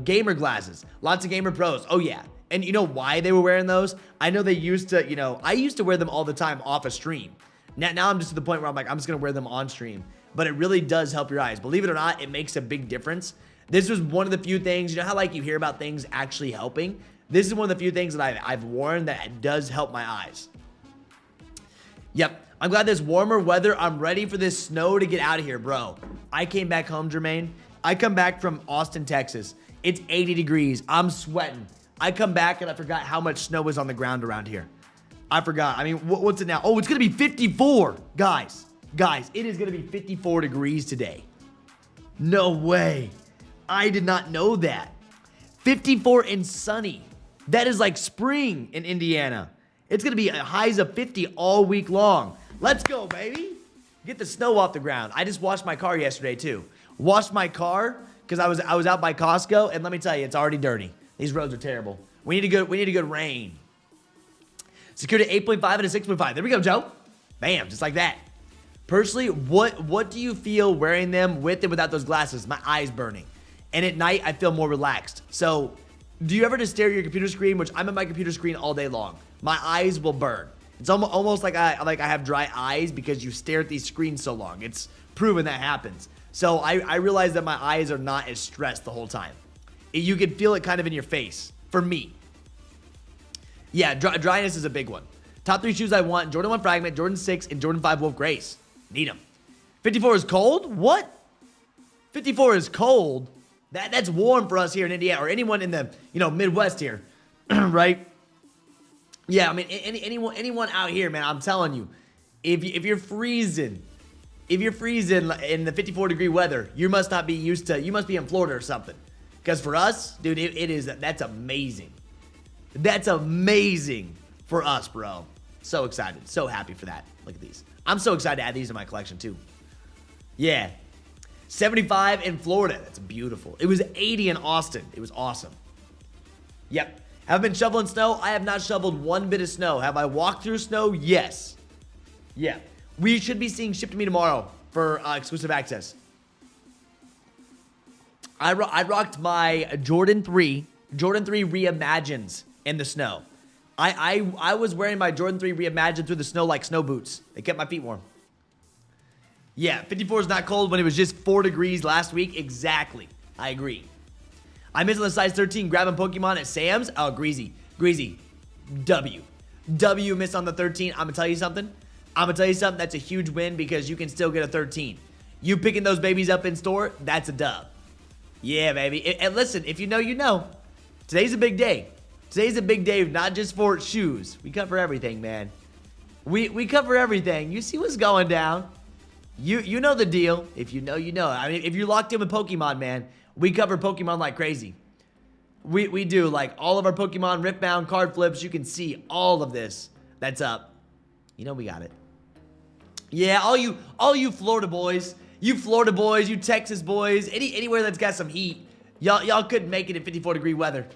gamer glasses. Lots of gamer pros. Oh yeah, and you know why they were wearing those? I know they used to. I used to wear them all the time off a stream. Now I'm just to the point where I'm like, I'm just gonna wear them on stream. But it really does help your eyes. Believe it or not, it makes a big difference. This was one of the few things. You know how like you hear about things actually helping? This is one of the few things that I've worn that does help my eyes. Yep. I'm glad there's warmer weather. I'm ready for this snow to get out of here, bro. I came back home, Jermaine. I come back from Austin, Texas. It's 80 degrees. I'm sweating. I come back and I forgot how much snow is on the ground around here. I forgot. I mean, what's it now? Oh, it's going to be 54. Guys, it is going to be 54 degrees today. No way. I did not know that. 54 and sunny. That is like spring in Indiana. It's going to be highs of 50 all week long. Let's go, baby. Get the snow off the ground. I just washed my car yesterday, too. Washed my car because I was out by Costco, and let me tell you, it's already dirty. These roads are terrible. We need a good rain. Secured at 8.5 and a 6.5. There we go, Joe. Bam, just like that. Personally, what do you feel wearing them with and without those glasses? My eyes burning. And at night, I feel more relaxed. So, do you ever just stare at your computer screen, which I'm at my computer screen all day long? My eyes will burn. It's almost like I have dry eyes because you stare at these screens so long. It's proven that happens. So I realize that my eyes are not as stressed the whole time. You can feel it kind of in your face, for me. Yeah, dryness is a big one. Top 3 shoes I want, Jordan 1 Fragment, Jordan 6, and Jordan 5 Wolf Grace. Need them. 54 is cold? What? 54 is cold? That's warm for us here in Indiana, or anyone in the Midwest here, right? Yeah, I mean, anyone out here, man, I'm telling you, if you're freezing in the 54-degree weather, you must not be used to, you must be in Florida or something. Because for us, dude, that's amazing. That's amazing for us, bro. So excited, so happy for that. Look at these. I'm so excited to add these to my collection, too. Yeah. 75 in Florida. That's beautiful. It was 80 in Austin. It was awesome. Yep. Have I been shoveling snow? I have not shoveled one bit of snow. Have I walked through snow? Yes. Yeah. We should be seeing Ship to Me tomorrow for exclusive access. I rocked my Jordan 3 Reimagines in the snow. I was wearing my Jordan 3 Reimagined through the snow like snow boots. They kept my feet warm. Yeah, 54 is not cold when it was just 4 degrees last week. Exactly. I agree. I missed on the size 13 grabbing Pokemon at Sam's. Oh, Greasy. W missed on the 13. I'm going to tell you something. That's a huge win because you can still get a 13. You picking those babies up in store, that's a dub. Yeah, baby. And listen, if you know, you know. Today's a big day. Today's a big day, not just for shoes. We cover everything, man. We cover everything. You see what's going down. You know the deal. If you know, you know. I mean, if you're locked in with Pokemon, man, we cover Pokemon like crazy. We do, like, all of our Pokemon Riftbound card flips. You can see all of this that's up. You know we got it. Yeah, all you Florida boys, you Texas boys, anywhere that's got some heat, y'all couldn't make it in 54-degree weather.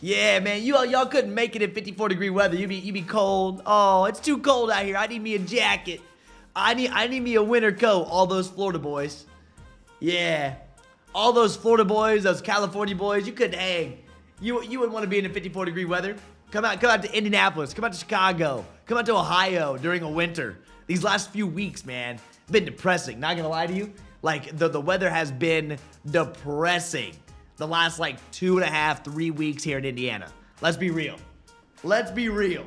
Yeah, man, y'all couldn't make it in 54-degree weather. You be cold. Oh, it's too cold out here. I need me a jacket. I need me a winter coat. All those Florida boys. Yeah. All those Florida boys, those California boys, you couldn't hang. You wouldn't want to be in a 54-degree weather. Come out to Indianapolis. Come out to Chicago. Come out to Ohio during a winter. These last few weeks, man, been depressing. Not gonna lie to you. Like, the weather has been depressing the last, like, 2.5, 3 weeks here in Indiana. Let's be real. Let's be real.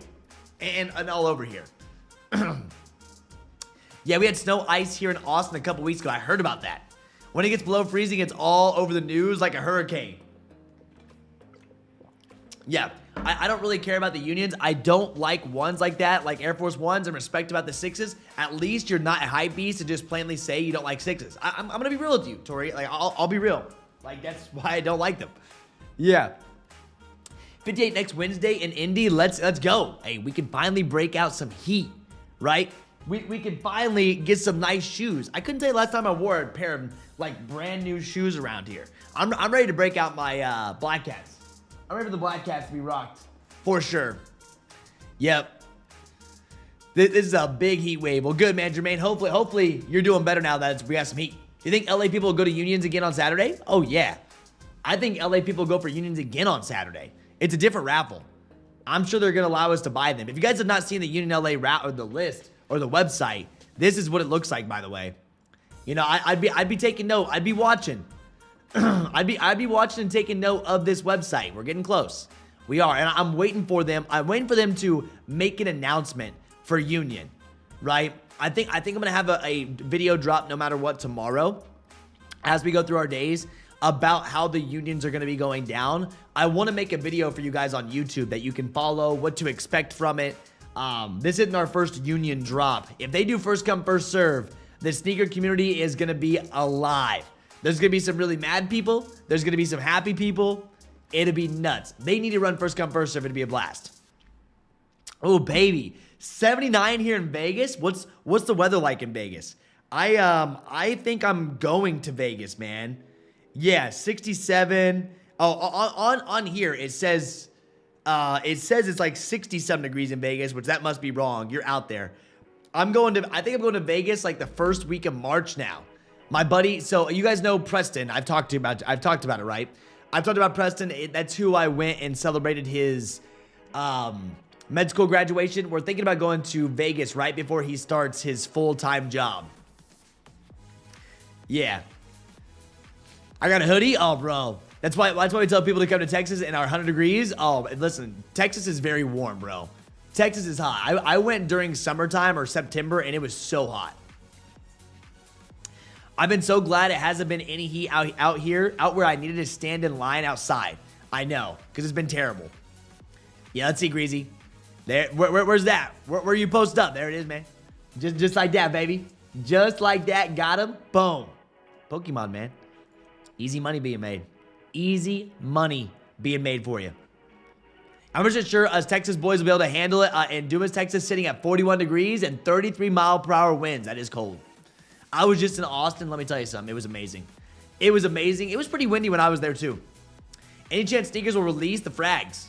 And all over here. Yeah, we had snow ice here in Austin a couple weeks ago. I heard about that. When it gets below freezing, it's all over the news like a hurricane. Yeah, I don't really care about the unions. I don't like ones like that, like Air Force Ones, and respect about the 6s. At least you're not a hype beast to just plainly say you don't like 6s. I'm going to be real with you, Tori. Like, I'll be real. Like, that's why I don't like them. Yeah. 58 next Wednesday in Indy. Let's go. Hey, we can finally break out some heat, right? We can finally get some nice shoes. I couldn't tell you last time I wore a pair of, like, brand new shoes around here. I'm ready to break out my Black Cats. I'm ready for the Black Cats to be rocked. For sure. Yep. This is a big heat wave. Well, good, man, Jermaine. Hopefully you're doing better now that we got some heat. You think LA people will go to Unions again on Saturday? Oh, yeah. I think LA people go for Unions again on Saturday. It's a different raffle. I'm sure they're going to allow us to buy them. If you guys have not seen the Union LA route or the list or the website, this is what it looks like, by the way. You know, I'd be taking note. I'd be watching. I'd be watching and taking note of this website. We're getting close. We are, and I'm waiting for them. I'm waiting for them to make an announcement for Union, right? I think I'm gonna have a video drop no matter what tomorrow, as we go through our days, about how the unions are gonna be going down. I want to make a video for you guys on YouTube that you can follow, what to expect from it. This isn't our first Union drop. If they do first come first serve, the sneaker community is gonna be alive. There's going to be some really mad people. There's going to be some happy people. It'll be nuts. They need to run first come first serve. It'll be a blast. Oh, baby. 79 here in Vegas. What's the weather like in Vegas? I think I'm going to Vegas, man. Yeah, 67. Oh, on here it says it's like 67 degrees in Vegas, which that must be wrong. You're out there. I think I'm going to Vegas like the first week of March now. My buddy, so you guys know Preston. I've talked about it, right? I've talked about Preston. That's who I went and celebrated his med school graduation. We're thinking about going to Vegas right before he starts his full-time job. Yeah. I got a hoodie? Oh, bro. That's why we tell people to come to Texas in our 100 degrees. Oh, listen, Texas is very warm, bro. Texas is hot. I went during summertime or September, and it was so hot. I've been so glad it hasn't been any heat out here, where I needed to stand in line outside. I know, because it's been terrible. Yeah, let's see, Greasy. There, where's that? Where you post up? There it is, man. Just like that, baby. Just like that. Got him. Boom. Pokemon, man. Easy money being made. Easy money being made for you. I'm just sure us Texas boys will be able to handle it. In Dumas, Texas, sitting at 41 degrees and 33-mile-per-hour winds. That is cold. I was just in Austin. Let me tell you something. It was amazing. It was amazing. It was pretty windy when I was there, too. Any chance sneakers will release the frags?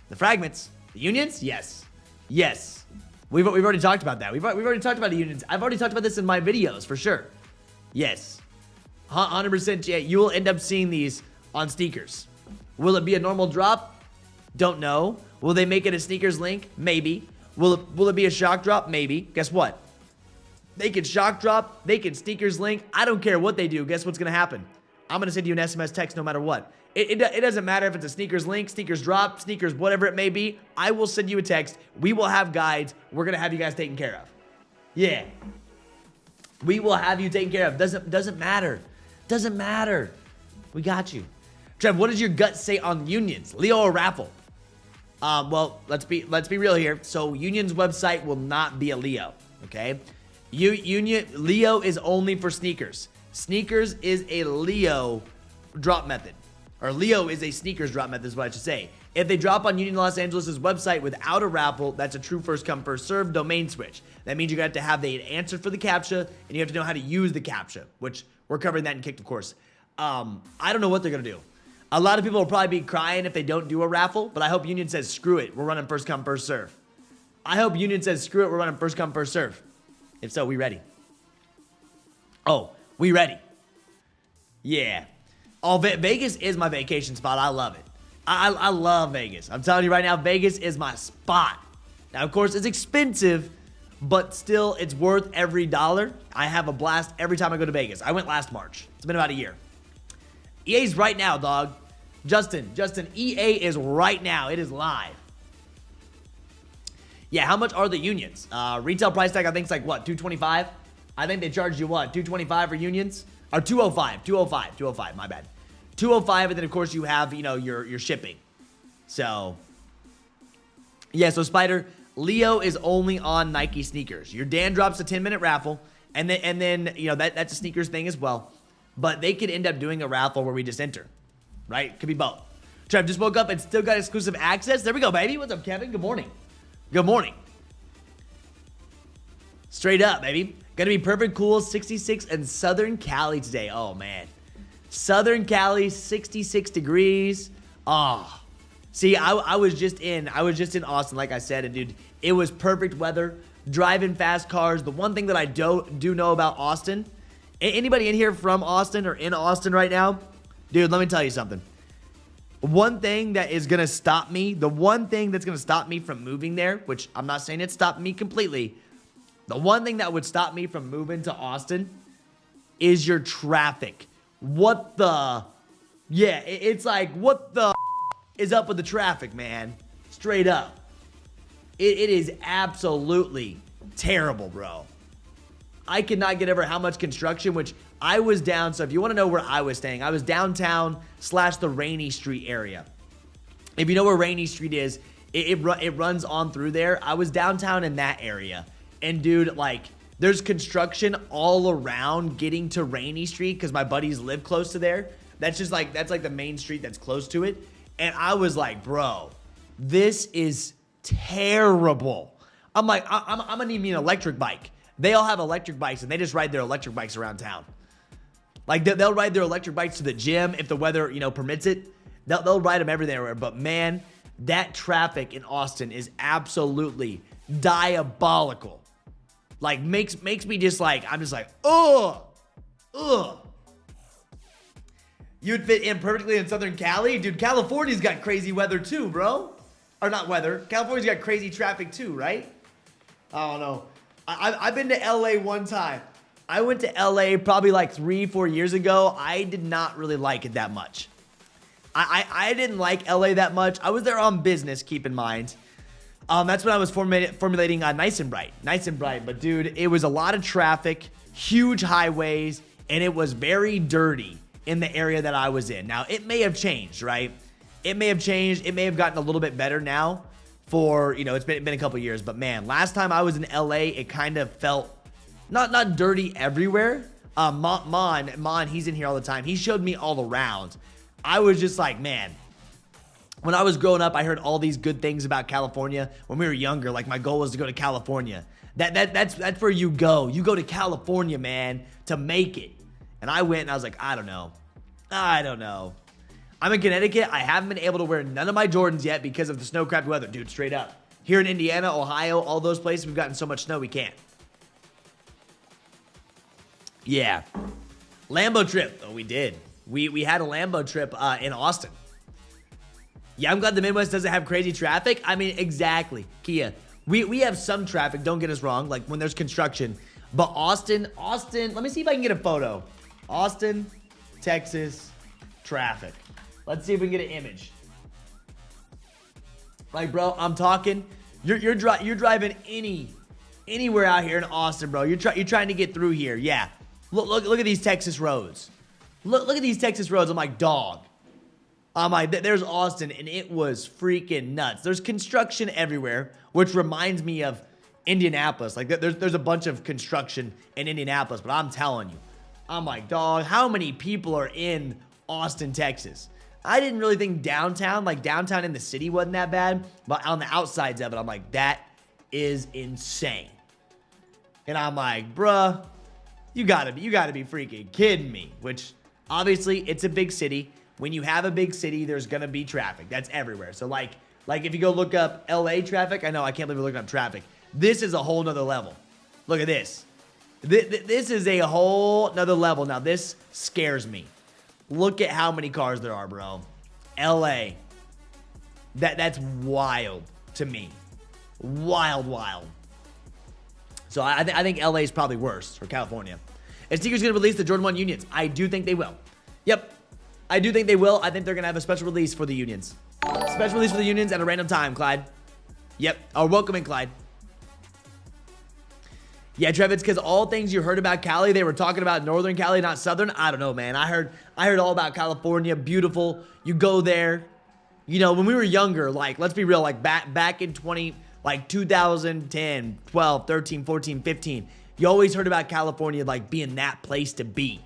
The fragments? The unions? Yes. Yes. We've already talked about that. We've already talked about the unions. I've already talked about this in my videos, for sure. Yes. 100%. Yeah, you will end up seeing these on sneakers. Will it be a normal drop? Don't know. Will they make it a sneakers link? Maybe. Will it be a shock drop? Maybe. Guess what? They can shock drop. They can sneakers link. I don't care what they do. Guess what's going to happen? I'm going to send you an SMS text no matter what. It doesn't matter if it's a sneakers link, sneakers drop, sneakers whatever it may be. I will send you a text. We will have guides. We're going to have you guys taken care of. Yeah. We will have you taken care of. Doesn't matter. Doesn't matter. We got you. Trev, what does your gut say on unions? Leo or raffle? Well, let's be real here. So Union's website will not be a Leo, okay? Leo is only for sneakers. Sneakers is a Leo drop method. or Leo is a sneakers drop method is what I should say. If they drop on Union Los Angeles' website without a raffle, that's a true first come first serve domain switch. That means you're going to have the answer for the CAPTCHA, and you have to know how to use the CAPTCHA, which we're covering that in Kicked, of course. I don't know what they're going to do. A lot of people will probably be crying if they don't do a raffle, but I hope Union says, screw it, we're running first come first serve. I hope Union says, screw it, we're running first come first serve. If so, we ready. Oh, we ready. Yeah. Oh, Vegas is my vacation spot. I love it. I love Vegas. I'm telling you right now, Vegas is my spot. Now, of course, it's expensive, but still, it's worth every dollar. I have a blast every time I go to Vegas. I went last March. It's been about a year. EA's right now, dog. Justin, EA is right now. It is live. Yeah, how much are the unions? Retail price tag, I think it's like, what, $225? I think they charge you, what, $225 for unions? Or $205, my bad. $205, and then, of course, you have, you know, your shipping. So, yeah, so, Spider, Leo is only on Nike sneakers. Your Dan drops a 10-minute raffle, and then you know, that's a sneakers thing as well. But they could end up doing a raffle where we just enter, right? Could be both. Trev just woke up and still got exclusive access. There we go, baby. What's up, Kevin? Good morning. Good morning. Straight up, baby. Gonna be perfect cool 66 in Southern Cali today. Oh, man. Southern Cali, 66 degrees. Oh. See, I was just in Austin, like I said, and dude, it was perfect weather. Driving fast cars. The one thing that I do know about Austin, anybody in here from Austin or in Austin right now? Dude, let me tell you something. One thing that is going to stop me, the one thing that's going to stop me from moving there, which I'm not saying it stopped me completely, the one thing that would stop me from moving to Austin is your traffic. What the? Yeah, it's like, what the is up with the traffic, man? Straight up. It is absolutely terrible, bro. I could not get over how much construction, which I was down. So if you want to know where I was staying, I was downtown / the Rainy Street area. If you know where Rainy Street is, it runs on through there. I was downtown in that area. And dude, like, there's construction all around getting to Rainy Street because my buddies live close to there. That's like the main street that's close to it. And I was like, bro, this is terrible. I'm like, I'm gonna need me an electric bike. They all have electric bikes, and they just ride their electric bikes around town. Like, they'll ride their electric bikes to the gym if the weather, you know, permits it. They'll ride them everywhere. But, man, that traffic in Austin is absolutely diabolical. Like, makes me just like, I'm just like, ugh. You'd fit in perfectly in Southern Cali? Dude, California's got crazy weather too, bro. Or not weather. California's got crazy traffic too, right? I don't know. I've been to LA one time. I went to LA probably like 3-4 years ago. I did not really like it that much. I didn't like LA that much. I was there on business, keep in mind. That's when I was formulating Nice and Bright. But dude, it was a lot of traffic, huge highways, and it was very dirty in the area that I was in. Now, it may have changed, right? It may have changed. It may have gotten a little bit better now for, you know, it's been a couple years. But man, last time I was in LA, it kind of felt not dirty everywhere. Mon, he's in here all the time. He showed me all around. I was just like, man, when I was growing up, I heard all these good things about California. When we were younger, like my goal was to go to California. That's where you go. You go to California, man, to make it. And I went and I was like, I don't know. I'm in Connecticut. I haven't been able to wear none of my Jordans yet because of the snow crappy weather. Dude, straight up. Here in Indiana, Ohio, all those places, we've gotten so much snow we can't. Yeah. Lambo trip. Oh, we did. We had a Lambo trip in Austin. Yeah, I'm glad the Midwest doesn't have crazy traffic. I mean, exactly. Kia. We have some traffic, don't get us wrong, like when there's construction. But Austin, let me see if I can get a photo. Austin, Texas, traffic. Let's see if we can get an image. Like, bro, I'm talking. You're driving anywhere out here in Austin, bro. You're trying to get through here. Yeah. Look at these Texas roads. Look at these Texas roads. I'm like, dog. I'm like, there's Austin, and it was freaking nuts. There's construction everywhere, which reminds me of Indianapolis. Like, there's a bunch of construction in Indianapolis, but I'm telling you, I'm like, dog, how many people are in Austin, Texas? I didn't really think downtown, like downtown in the city wasn't that bad, but on the outsides of it, I'm like, that is insane. And I'm like, bruh, you gotta be freaking kidding me. Which, obviously, it's a big city. When you have a big city, there's gonna be traffic. That's everywhere. So like if you go look up LA traffic, I know, I can't believe we're looking up traffic. This is a whole nother level. Look at this. This is a whole nother level. Now, this scares me. Look at how many cars there are, bro. LA. That's wild to me. Wild. So I think LA is probably worse for California. And Sneaker's going to release the Jordan 1 Unions. I do think they will. Yep. I do think they will. I think they're going to have a special release for the Unions. Special release for the Unions at a random time, Clyde. Yep. Oh, welcome in, Clyde. Yeah, Trev, it's because all things you heard about Cali, they were talking about Northern Cali, not Southern. I don't know, man. I heard all about California. Beautiful. You go there. You know, when we were younger, like, let's be real, like back in 2010, 12, 13, 14, 15, you always heard about California, like, being that place to be,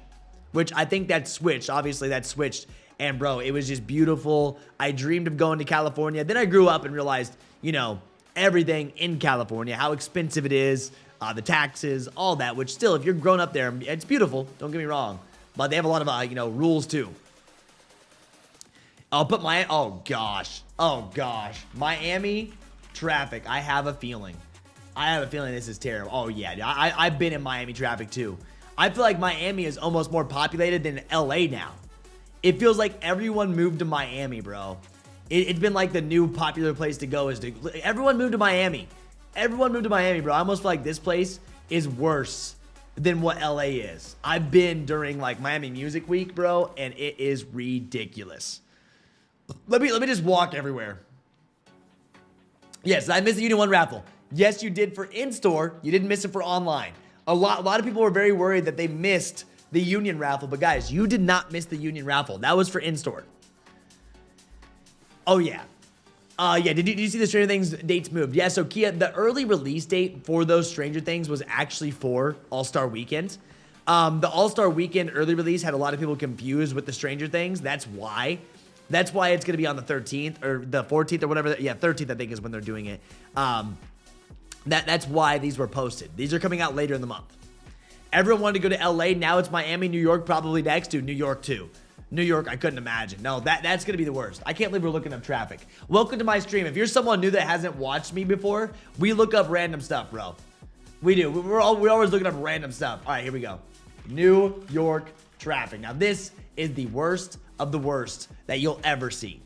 which I think that switched. Obviously, that switched. And, bro, it was just beautiful. I dreamed of going to California. Then I grew up and realized, you know, everything in California, how expensive it is, the taxes, all that, which still, if you're grown up there, it's beautiful. Don't get me wrong. But they have a lot of, you know, rules, too. I'll put my, oh, gosh. Miami traffic. I have a feeling this is terrible. Oh, yeah. I've been in Miami traffic, too. I feel like Miami is almost more populated than LA now. It feels like everyone moved to Miami, bro. It's been like the new popular place to go everyone moved to Miami. Everyone moved to Miami, bro. I almost feel like this place is worse than what LA is. I've been during like Miami Music Week, bro, and it is ridiculous. Let me just walk everywhere. Yes, I missed the Union 1 raffle. Yes, you did for in-store. You didn't miss it for online. A lot of people were very worried that they missed the Union raffle, but guys, you did not miss the Union raffle. That was for in-store. Oh, yeah. Did you see the Stranger Things dates moved? Yeah, so Kia, the early release date for those Stranger Things was actually for All-Star Weekend. The All-Star Weekend early release had a lot of people confused with the Stranger Things. That's why it's going to be on the 13th or the 14th or whatever. Yeah, 13th, I think, is when they're doing it. That's why these were posted. These are coming out later in the month. Everyone wanted to go to LA. Now it's Miami, New York, probably next. Dude, New York, too. New York, I couldn't imagine. No, that's going to be the worst. I can't believe we're looking up traffic. Welcome to my stream. If you're someone new that hasn't watched me before, we look up random stuff, bro. We do. We're always looking up random stuff. All right, here we go. New York traffic. Now, this is the worst of the worst that you'll ever see.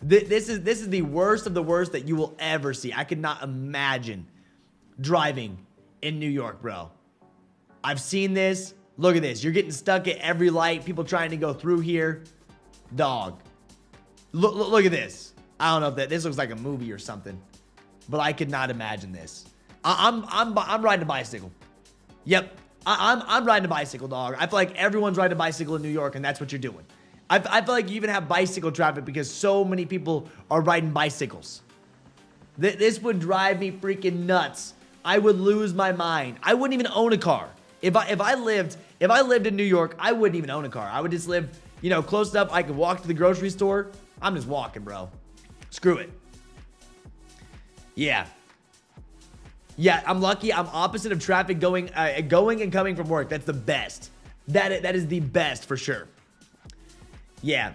This is the worst of the worst that you will ever see. I could not imagine driving in New York, bro. I've seen this. Look at this. You're getting stuck at every light. People trying to go through here. Dog. Look at this. I don't know if this looks like a movie or something, but I could not imagine this. I'm riding a bicycle. Yep. I'm riding a bicycle, dog. I feel like everyone's riding a bicycle in New York, and that's what you're doing. I feel like you even have bicycle traffic because so many people are riding bicycles. This would drive me freaking nuts. I would lose my mind. I wouldn't even own a car. If I lived in New York, I wouldn't even own a car. I would just live, you know, close enough I could walk to the grocery store. I'm just walking, bro. Screw it. Yeah. Yeah, I'm lucky. I'm opposite of traffic going and coming from work. That's the best. That is the best for sure. Yeah.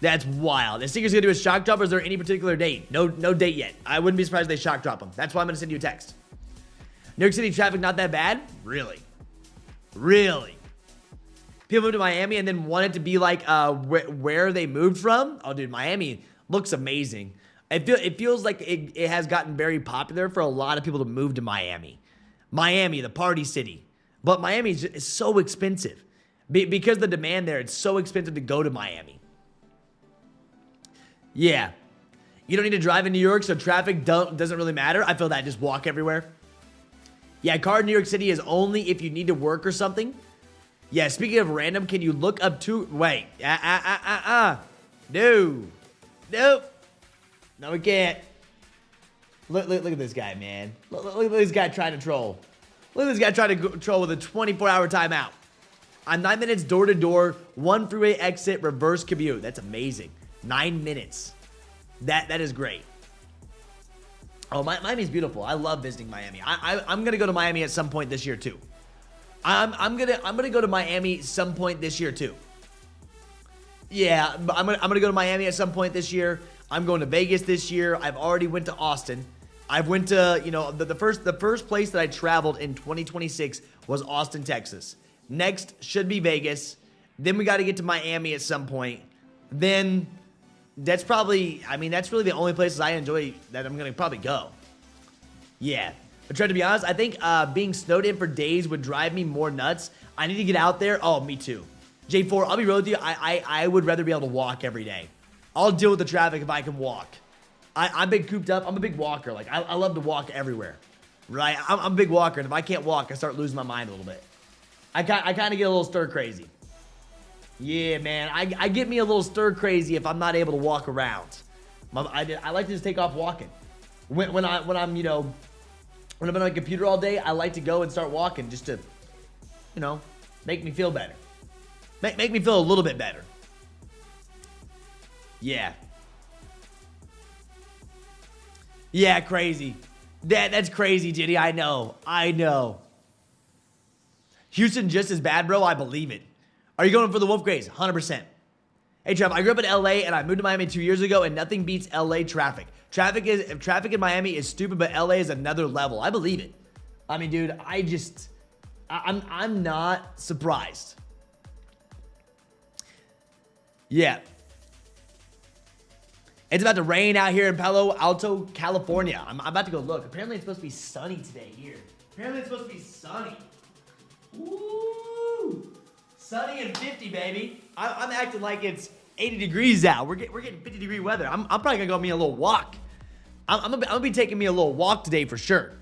That's wild. Is Sneakers gonna do a shock drop, or is there any particular date? No date yet. I wouldn't be surprised if they shock drop them. That's why I'm gonna send you a text. New York City traffic not that bad? Really? People moved to Miami and then want it to be like where they moved from? Oh, dude, Miami looks amazing. It feels like it has gotten very popular for a lot of people to move to Miami. Miami, the party city. But Miami is so expensive. Because of the demand there, it's so expensive to go to Miami. Yeah. You don't need to drive in New York, so traffic doesn't really matter. I feel that. Just walk everywhere. Yeah, car in New York City is only if you need to work or something. Yeah, speaking of random, can you look up to... Wait. No. Nope. No, we can't. Look at this guy, man. Look at this guy trying to troll. Look at this guy trying to troll with a 24-hour timeout. I'm 9 minutes door to door, 1 freeway exit, reverse commute. That's amazing. 9 minutes. That is great. Oh, Miami's beautiful. I love visiting Miami. I'm gonna go to Miami at some point this year too. I'm gonna go to Miami some point this year too. Yeah, but I'm gonna go to Miami at some point this year. I'm going to Vegas this year. I've already went to Austin. I've went to, you know, the first place that I traveled in 2026 was Austin, Texas. Next should be Vegas. Then we got to get to Miami at some point. Then that's probably, I mean, that's really the only places I enjoy that I'm gonna probably go. Yeah, but try to be honest, I think being snowed in for days would drive me more nuts. I need to get out there. Oh, me too. J4, I'll be real with you. I would rather be able to walk every day. I'll deal with the traffic if I can walk. I've been cooped up. I'm a big walker. Like, I love to walk everywhere, right? I'm a big walker, and if I can't walk, I start losing my mind a little bit. I kind of get a little stir crazy. Yeah, man. I get me a little stir crazy if I'm not able to walk around. I like to just take off walking. When I'm, you know, when I'm on my computer all day, I like to go and start walking just to, you know, make me feel better. Make me feel a little bit better. Yeah. Yeah, crazy. That's crazy, Jitty. I know. Houston just as bad, bro. I believe it. Are you going for the Wolf Grays? 100%. Hey, Trev, I grew up in LA and I moved to Miami 2 years ago, and nothing beats LA traffic. Traffic in Miami is stupid, but LA is another level. I believe it. I mean, dude, I'm not surprised. Yeah. It's about to rain out here in Palo Alto, California. I'm about to go look. Apparently, it's supposed to be sunny today here. Apparently, it's supposed to be sunny. Woo! Sunny and 50, baby. I'm acting like it's 80 degrees out. We're getting 50-degree weather. I'm probably gonna go me a little walk. I'm gonna be taking me a little walk today for sure.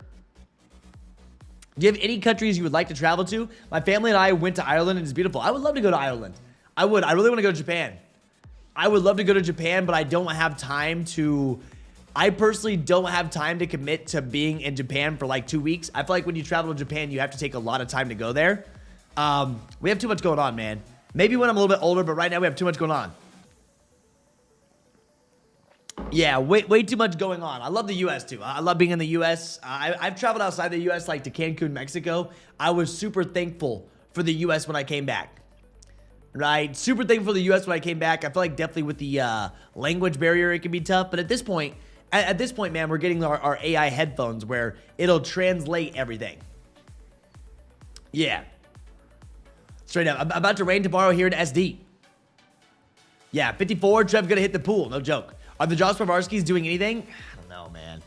Do you have any countries you would like to travel to? My family and I went to Ireland, and it's beautiful. I would love to go to Ireland. I would. I really want to go to Japan. I would love to go to Japan, but I don't have time to... I personally don't have time to commit to being in Japan for like 2 weeks. I feel like when you travel to Japan, you have to take a lot of time to go there. We have too much going on, man. Maybe when I'm a little bit older, but right now we have too much going on. Yeah, way too much going on. I love the U.S. too. I love being in the U.S. I've traveled outside the U.S. like to Cancun, Mexico. I was super thankful for the U.S. when I came back. Right? Super thankful for the U.S. when I came back. I feel like definitely with the language barrier, it can be tough. But at this point, man, we're getting our AI headphones where it'll translate everything. Yeah. Straight up. I'm about to rain tomorrow here in SD. Yeah, 54. Trev gonna hit the pool. No joke. Are the Josh Pavarskis doing anything? I don't know, man.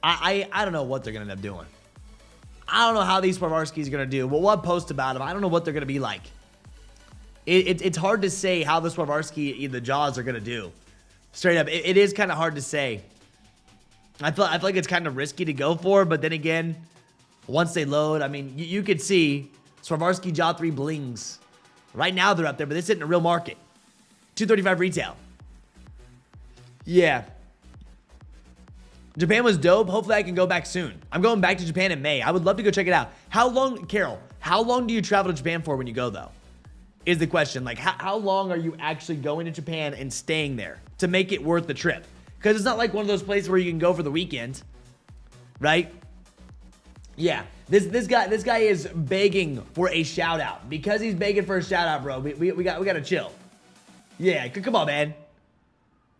I don't know what they're gonna end up doing. I don't know how these Pavarskis are gonna do. Well, we'll post about them. I don't know what they're gonna be like. It's hard to say how the Swarovski, the Jaws are going to do. Straight up, it is kind of hard to say. I feel like it's kind of risky to go for, but then again, once they load, I mean, you could see Swarovski Jaw 3 blings. Right now they're up there, but this isn't a real market. $235 retail. Yeah. Japan was dope. Hopefully I can go back soon. I'm going back to Japan in May. I would love to go check it out. How long, Carol, how long do you travel to Japan for when you go, though? Is the question. Like, how long are you actually going to Japan and staying there to make it worth the trip? Because it's not like one of those places where you can go for the weekend, right? Yeah, this guy is begging for a shout out. Because he's begging for a shout out, bro. We got to chill. Yeah, come on, man.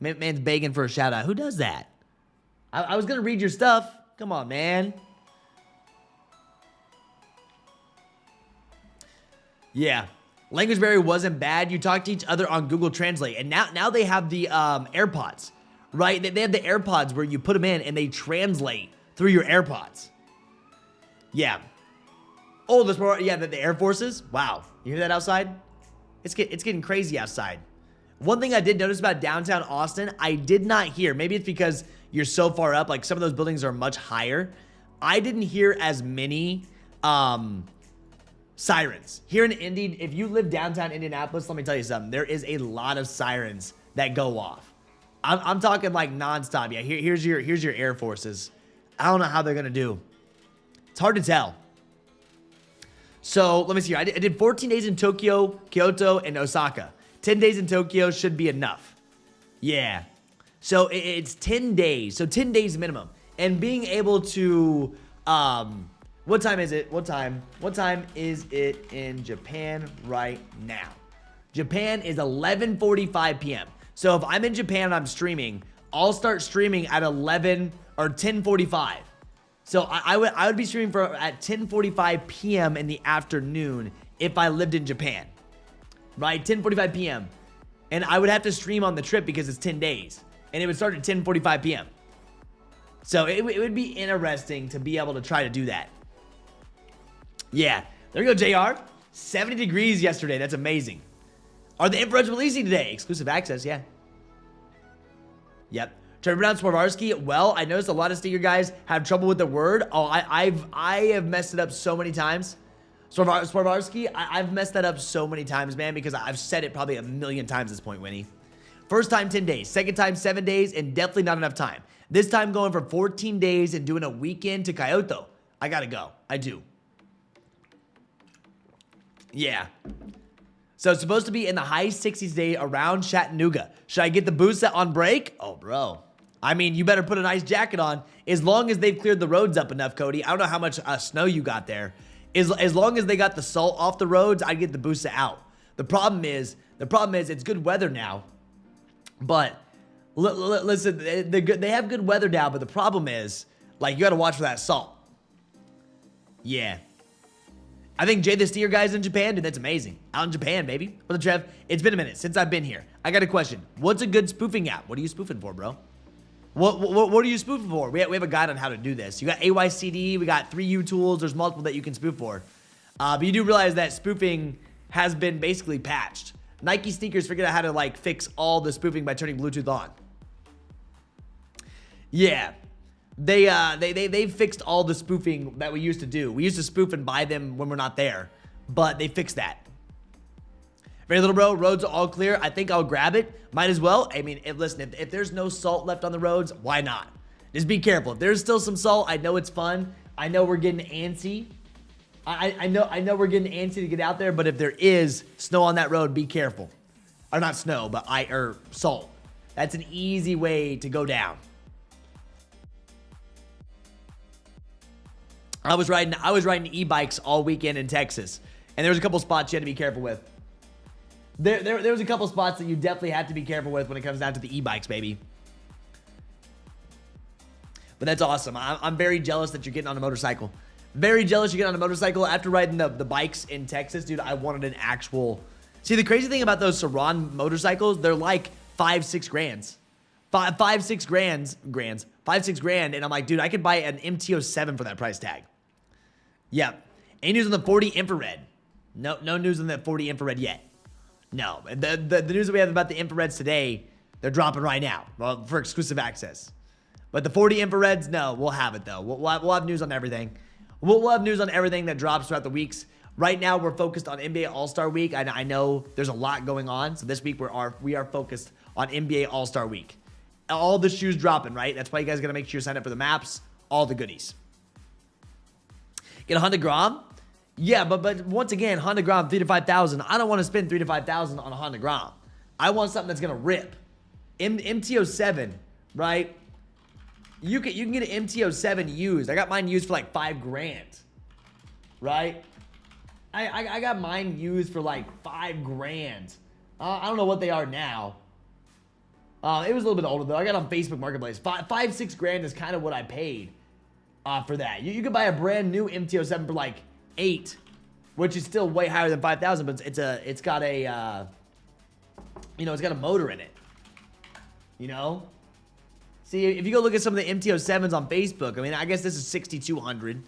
Man's begging for a shout out. Who does that? I was gonna read your stuff. Come on, man. Yeah. Language barrier wasn't bad. You talk to each other on Google Translate. And now they have the AirPods, right? They have the AirPods where you put them in and they translate through your AirPods. Yeah. Oh, the Air Forces. Wow. You hear that outside? It's getting crazy outside. One thing I did notice about downtown Austin, I did not hear. Maybe it's because you're so far up. Like some of those buildings are much higher. I didn't hear as many... sirens. Here in Indy, if you live downtown Indianapolis, let me tell you something. There is a lot of sirens that go off. I'm talking like nonstop. Yeah, here's your Air Forces. I don't know how they're gonna do. It's hard to tell. So let me see here. I did 14 days in Tokyo, Kyoto, and Osaka. 10 days in Tokyo should be enough. Yeah. So it's 10 days. So 10 days minimum. And being able to, what time is it? What time is it in Japan right now? Japan is 11:45 p.m. So if I'm in Japan and I'm streaming, I'll start streaming at 11 or 10:45. So I would be streaming at 10:45 p.m. in the afternoon if I lived in Japan, right? 10:45 p.m. And I would have to stream on the trip because it's 10 days, and it would start at 10:45 p.m. So it would be interesting to be able to try to do that. Yeah, there you go, JR. 70 degrees yesterday. That's amazing. Are the infrareds releasing today? Exclusive access, yeah. Yep. Trying to pronounce Swarovski. Well, I noticed a lot of Stinger guys have trouble with the word. Oh, I have messed it up so many times. Swarovski, I've messed that up so many times, man, because I've said it probably a million times at this point, Winnie. First time, 10 days. Second time, 7 days, and definitely not enough time. This time going for 14 days and doing a weekend to Kyoto. I gotta go. I do. Yeah. So it's supposed to be in the high 60s today around Chattanooga. Should I get the boost set on break? Oh, bro. I mean, you better put a nice jacket on as long as they've cleared the roads up enough, Cody. I don't know how much snow you got there. As long as they got the salt off the roads, I'd get the boost set out. The problem is it's good weather now. But listen, they have good weather now, but the problem is, like, you got to watch for that salt. Yeah. I think Jay the Steer guy's in Japan, dude, that's amazing. Out in Japan, baby. What's up, Trev? It's been a minute since I've been here. I got a question. What's a good spoofing app? What are you spoofing for, bro? What are you spoofing for? We have a guide on how to do this. You got AYCD, we got 3U tools. There's multiple that you can spoof for. But you do realize that spoofing has been basically patched. Nike sneakers figured out how to, like, fix all the spoofing by turning Bluetooth on. Yeah. They fixed all the spoofing that we used to do. We used to spoof and buy them when we're not there, but they fixed that. Very little bro, roads are all clear. I think I'll grab it. Might as well. I mean, listen, if there's no salt left on the roads, why not? Just be careful. If there's still some salt, I know it's fun. I know we're getting antsy. I know we're getting antsy to get out there, but if there is snow on that road, be careful. Or not snow, but salt. That's an easy way to go down. I was riding e-bikes all weekend in Texas, and there was a couple spots you had to be careful with. There was a couple spots that you definitely have to be careful with when it comes down to the e-bikes, baby. But that's awesome. I'm very jealous that you're getting on a motorcycle. Very jealous you're getting on a motorcycle. After riding the bikes in Texas, dude, I wanted an actual... See, the crazy thing about those Saran motorcycles, they're like 5-6 grand. 5-6 grand, and I'm like, dude, I could buy an MT-07 for that price tag. Yep. Any news on the 40 infrared? No news on that 40 infrared yet. No. The news that we have about the infrareds today, they're dropping right now, well, for exclusive access. But the 40 infrareds, no, we'll have it though. We'll have news on everything. We'll have news on everything that drops throughout the weeks. Right now, we're focused on NBA All-Star Week. I know there's a lot going on, so this week we are focused on NBA All-Star Week. All the shoes dropping, right? That's why you guys gotta make sure you sign up for the maps, all the goodies. Get a Honda Grom? Yeah, but once again, Honda Grom, 3,000 to 5,000. I don't want to spend 3,000 to 5,000 on a Honda Grom. I want something that's gonna rip. MT-07, right? You can get an MT-07 used. I got mine used for like 5 grand, right? I got mine used for like 5 grand. I don't know what they are now. It was a little bit older though. I got on Facebook Marketplace. 5-6 grand is kind of what I paid for that. You could buy a brand new MT-07 for like 8, which is still way higher than 5,000. But it's got a it's got a motor in it. You know. See, if you go look at some of the MT-07s on Facebook, I mean, I guess this is 6,200.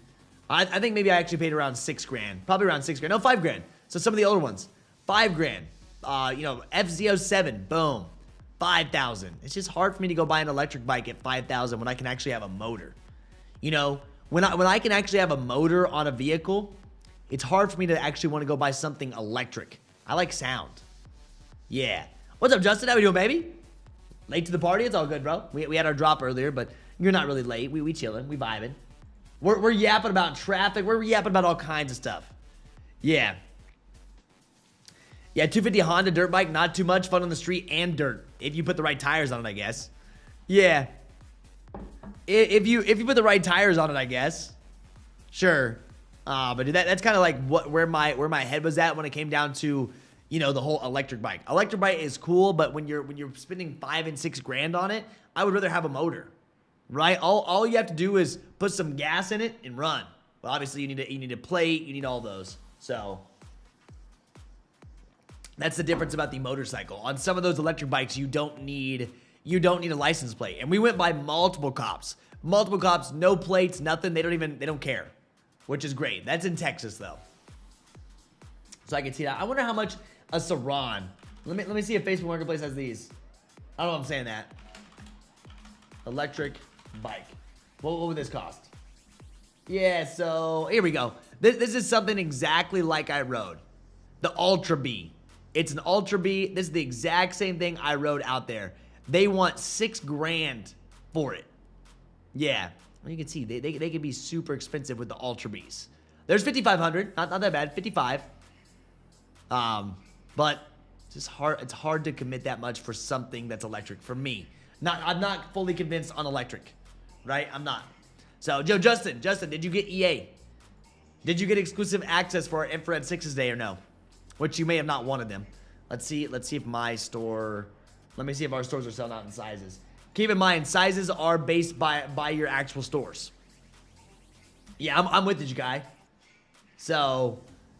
I think maybe I actually paid around 6 grand. Probably around 6 grand. No, 5 grand. So some of the older ones, 5 grand. FZ07, boom. 5,000. It's just hard for me to go buy an electric bike at 5,000 when I can actually have a motor. You know, when I can actually have a motor on a vehicle, it's hard for me to actually want to go buy something electric. I like sound. Yeah. What's up, Justin? How we doing, baby? Late to the party? It's all good, bro. We had our drop earlier, but you're not really late. We chilling. We vibing. We're yapping about traffic. We're yapping about all kinds of stuff. Yeah. Yeah, 250 Honda dirt bike, not too much fun on the street and dirt. If you put the right tires on it, I guess. Yeah. If you put the right tires on it, I guess. Sure. But that's kind of like where my head was at when it came down to, you know, the whole electric bike. Electric bike is cool, but when you're spending $5 and $6 grand on it, I would rather have a motor. Right? All you have to do is put some gas in it and run. Well, obviously you need a plate, you need all those. So that's the difference about the motorcycle. On some of those electric bikes, you don't need a license plate. And we went by multiple cops. Multiple cops, no plates, nothing. They don't care, which is great. That's in Texas though. So I can see that. I wonder how much a Saran. Let me see if Facebook Marketplace has these. I don't know if I'm saying that. Electric bike. What would this cost? Yeah, so here we go. This is something exactly like I rode. The Ultra B. It's an Ultra B. This is the exact same thing I rode out there. They want $6 grand for it. Yeah. Well, you can see they can be super expensive with the Ultra Bs. There's 5,500. Not that bad. 55. But it's just hard. It's hard to commit that much for something that's electric for me. I'm not fully convinced on electric, right? I'm not. So, Justin, did you get EA? Did you get exclusive access for our Infrared 6s day or no? Which you may have not wanted them. Let's see if my store. Let me see if our stores are selling out in sizes. Keep in mind, sizes are based by your actual stores. Yeah, I'm with you, guy. So,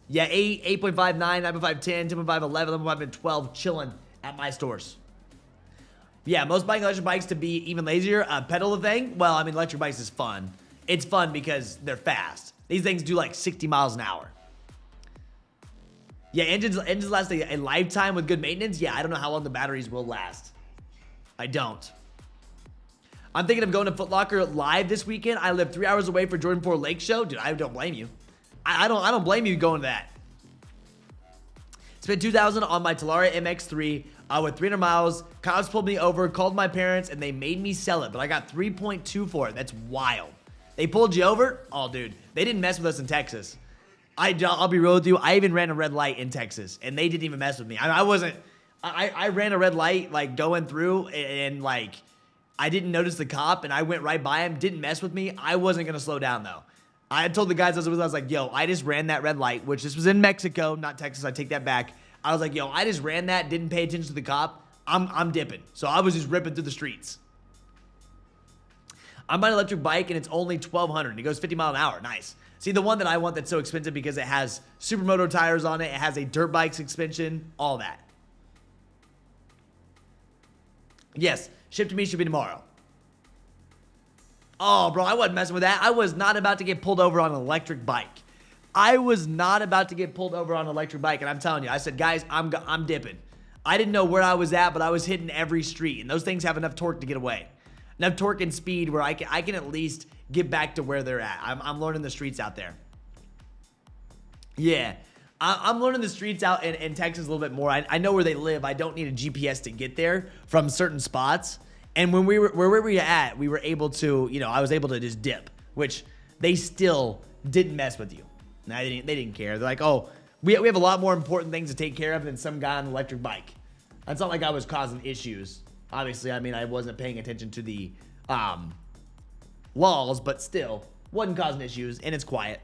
yeah, 8, 8.5, 9, 9.5, 10, 10.5, 11, 11.5, and 12 chilling at my stores. Yeah, most buying electric bikes to be even lazier. Pedal the thing? Well, I mean, electric bikes is fun. It's fun because they're fast. These things do like 60 miles an hour. Yeah, engines last a lifetime with good maintenance. Yeah, I don't know how long the batteries will last. I don't. I'm thinking of going to Foot Locker live this weekend. I live 3 hours away for Jordan 4 Lake Show. Dude, I don't blame you. I don't blame you going to that. Spent $2,000 on my Talaria MX3 with 300 miles. Cops pulled me over, called my parents, and they made me sell it. But I got 3.2 for it. That's wild. They pulled you over? Oh, dude. They didn't mess with us in Texas. I'll be real with you. I even ran a red light in Texas, and they didn't even mess with me. I ran a red light, like, going through, and like, I didn't notice the cop, and I went right by him, didn't mess with me. I wasn't going to slow down, though. I told the guys I was like, yo, I just ran that red light, which this was in Mexico, not Texas. I take that back. I was like, yo, I just ran that, didn't pay attention to the cop. I'm dipping. So I was just ripping through the streets. I'm buying an electric bike, and it's only $1,200. It goes 50 miles an hour. Nice. See, the one that I want that's so expensive because it has supermoto tires on it. It has a dirt bike suspension, all that. Yes, ship to me should be tomorrow. Oh, bro, I wasn't messing with that. I was not about to get pulled over on an electric bike. I was not about to get pulled over on an electric bike, and I'm telling you, I said, guys, I'm dipping. I didn't know where I was at, but I was hitting every street, and those things have enough torque to get away. Enough torque and speed where I can at least get back to where they're at. I'm learning the streets out there. Yeah, I'm learning the streets out in Texas a little bit more. I know where they live. I don't need a GPS to get there from certain spots. And when where we were at, we were able to, I was able to just dip, which they still didn't mess with you. No, they didn't care. They're like, oh, we have a lot more important things to take care of than some guy on an electric bike. It's not like I was causing issues. Obviously, I mean, I wasn't paying attention to the laws, but still, wasn't causing issues, and it's quiet.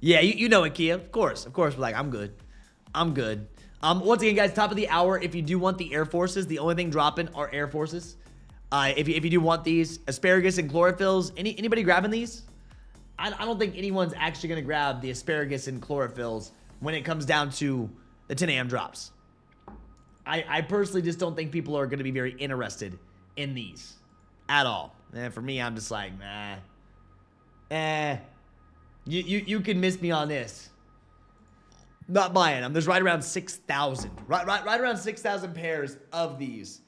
Yeah, you know it, Kia. Of course. We're like, I'm good. Once again, guys, top of the hour. If you do want the Air Forces, the only thing dropping are Air Forces. If you do want these, asparagus and chlorophylls, anybody grabbing these? I don't think anyone's actually going to grab the asparagus and chlorophylls when it comes down to the 10 a.m. drops. I personally just don't think people are going to be very interested in these at all. And for me, I'm just like, nah. You can miss me on this. Not buying them. There's right around 6,000. Right around 6,000 pairs of these.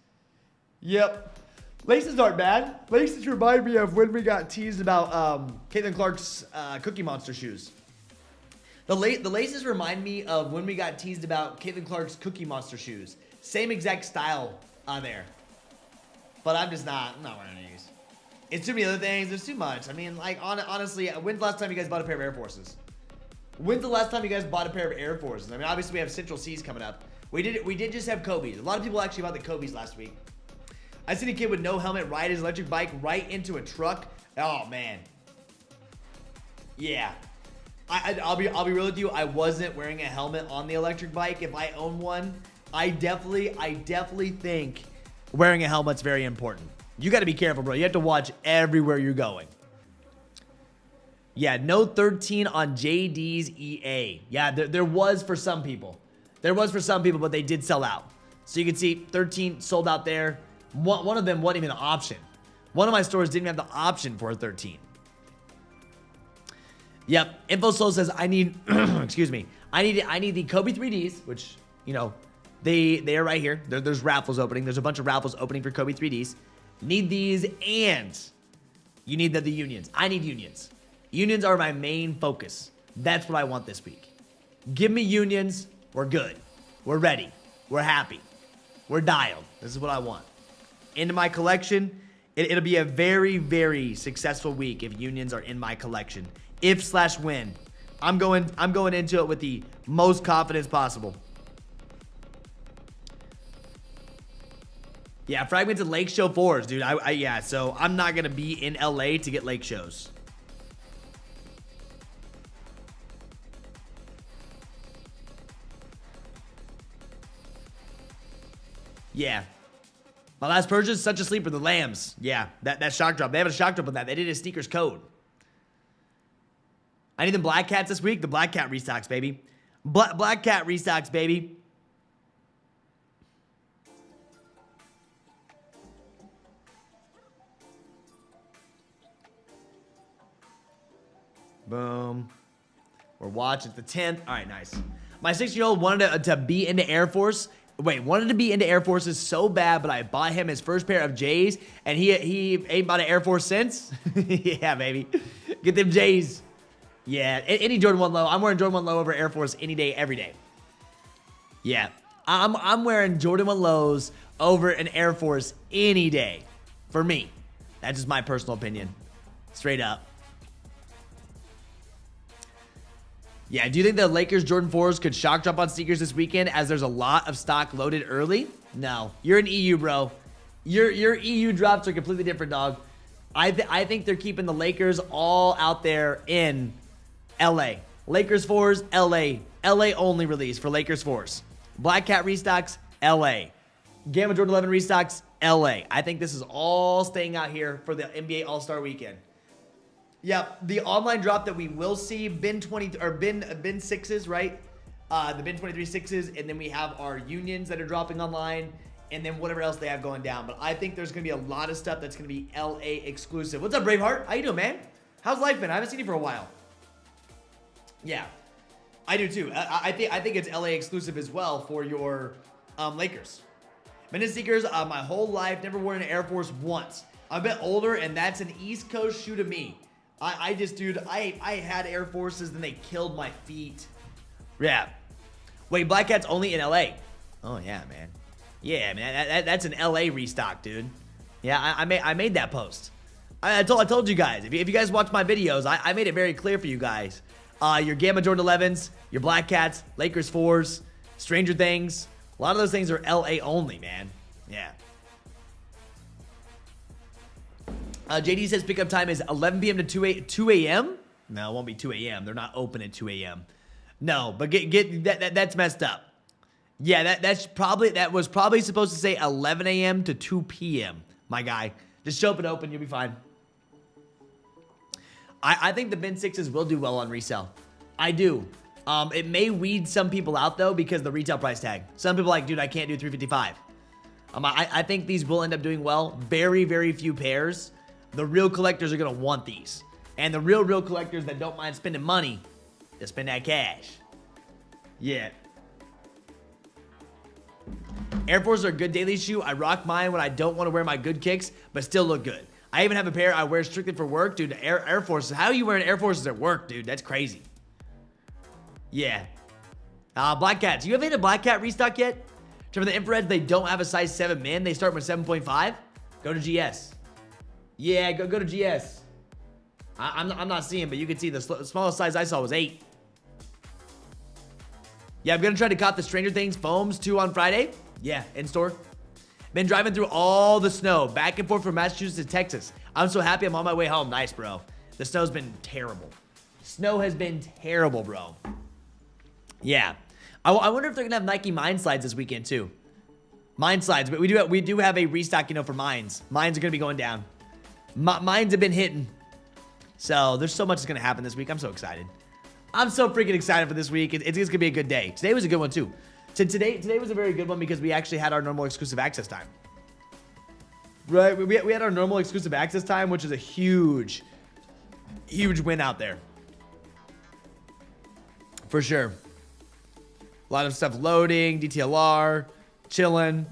Yep. Laces aren't bad. Laces remind me of when we got teased about Caitlin Clark's Cookie Monster shoes. The laces remind me of when we got teased about Caitlin Clark's Cookie Monster shoes. Same exact style on there. But I'm not wearing these. It's too many other things. There's too much. I mean, like, honestly, when's the last time you guys bought a pair of Air Forces? When's the last time you guys bought a pair of Air Forces? I mean, obviously we have Central Seas coming up. We did just have Kobe's. A lot of people actually bought the Kobe's last week. I seen a kid with no helmet ride his electric bike right into a truck. Oh man. Yeah. I'll be real with you. I wasn't wearing a helmet on the electric bike. If I own one, I definitely think wearing a helmet's very important. You got to be careful, bro. You have to watch everywhere you're going. Yeah, no 13 on JD's EA. Yeah, there was for some people. There was for some people, but they did sell out. So you can see 13 sold out there. One of them wasn't even an option. One of my stores didn't have the option for a 13. Yep, InfoSoul says I need, excuse me, I need the Kobe 3Ds, which, you know, they are right here. There's raffles opening. There's a bunch of raffles opening for Kobe 3Ds. Need these, and you need the unions. I need unions. Unions are my main focus. That's what I want this week. Give me unions. We're good. We're ready. We're happy. We're dialed. This is what I want. Into my collection, it'll be a very, very successful week if unions are in my collection. If/when. I'm going into it with the most confidence possible. Yeah, Fragments and Lake Show 4s, dude. Yeah, so I'm not going to be in LA to get lake shows. Yeah. My last purchase, such a sleeper, the Lambs. Yeah, that shock drop. They have a shock drop on that. They did a sneakers code. I need them Black Cats this week. The Black Cat restocks, baby. Black Cat restocks, baby. Boom. We're watching. It's the 10th. All right, nice. My 6-year-old wanted to be into Air Force. Wanted to be into Air Forces so bad, but I bought him his first pair of J's, and he ain't bought an Air Force since. Yeah, baby. Get them J's. Yeah, any Jordan 1 low. I'm wearing Jordan 1 low over Air Force any day, every day. Yeah, I'm wearing Jordan 1 lows over an Air Force any day. For me. That's just my personal opinion. Straight up. Yeah, do you think the Lakers Jordan 4s could shock drop on sneakers this weekend as there's a lot of stock loaded early? No. You're in EU, bro. Your EU drops are completely different, dog. I think they're keeping the Lakers all out there in LA. Lakers 4s, LA. LA only release for Lakers 4s. Black Cat restocks, LA. Gamma Jordan 11 restocks, LA. I think this is all staying out here for the NBA All-Star Weekend. Yeah, the online drop that we will see, bin 6s, right? The bin 23 6s, and then we have our unions that are dropping online, and then whatever else they have going down. But I think there's going to be a lot of stuff that's going to be LA exclusive. What's up, Braveheart? How you doing, man? How's life been? I haven't seen you for a while. Yeah, I do too. I think it's LA exclusive as well for your Lakers. Been in sneakers my whole life, never worn an Air Force once. I'm a bit older, and that's an East Coast shoe to me. Dude, I had Air Forces, then they killed my feet. Yeah. Wait, Black Cat's only in LA. Oh, yeah, man. Yeah, man, that's an LA restock, dude. Yeah, I made that post. I told you guys. If you guys watch my videos, I made it very clear for you guys. Your Gamma Jordan 11s, your Black Cats, Lakers 4s, Stranger Things. A lot of those things are LA only, man. Yeah. JD says pickup time is 11 p.m. to 2 a.m. No, it won't be 2 a.m. They're not open at 2 a.m. No, but that's messed up. Yeah, that was probably supposed to say 11 a.m. to 2 p.m. My guy, just show up and open, you'll be fine. I think the bin 6s will do well on resale. I do. It may weed some people out though because the retail price tag. Some people are like, dude, I can't do 355. I think these will end up doing well. Very, very few pairs. The real collectors are going to want these. And the real collectors that don't mind spending money, they spend that cash. Yeah. Air Forces are a good daily shoe. I rock mine when I don't want to wear my good kicks, but still look good. I even have a pair I wear strictly for work. Dude, Air Forces. How are you wearing Air Forces at work, dude? That's crazy. Yeah. Black Cats. You haven't hit a Black Cat restock yet? For the infrareds, they don't have a size 7 min. They start with 7.5. Go to GS. Yeah, go to GS. I'm not seeing, but you can see the smallest size I saw was 8. Yeah, I'm going to try to cop the Stranger Things foams too on Friday. Yeah, in store. Been driving through all the snow, back and forth from Massachusetts to Texas. I'm so happy I'm on my way home. Nice, bro. The snow's been terrible. Snow has been terrible, bro. Yeah. I wonder if they're going to have Nike Mine Slides this weekend, too. Mine Slides, but we do have a restock, for mines. Mines are going to be going down. Mines have been hitting. So there's so much that's going to happen this week. I'm so excited. I'm so freaking excited for this week. It's going to be a good day. Today was a good one, too. Today was a very good one because we actually had our normal exclusive access time. Right? We had our normal exclusive access time, which is a huge win out there. For sure. A lot of stuff loading, DTLR, chilling.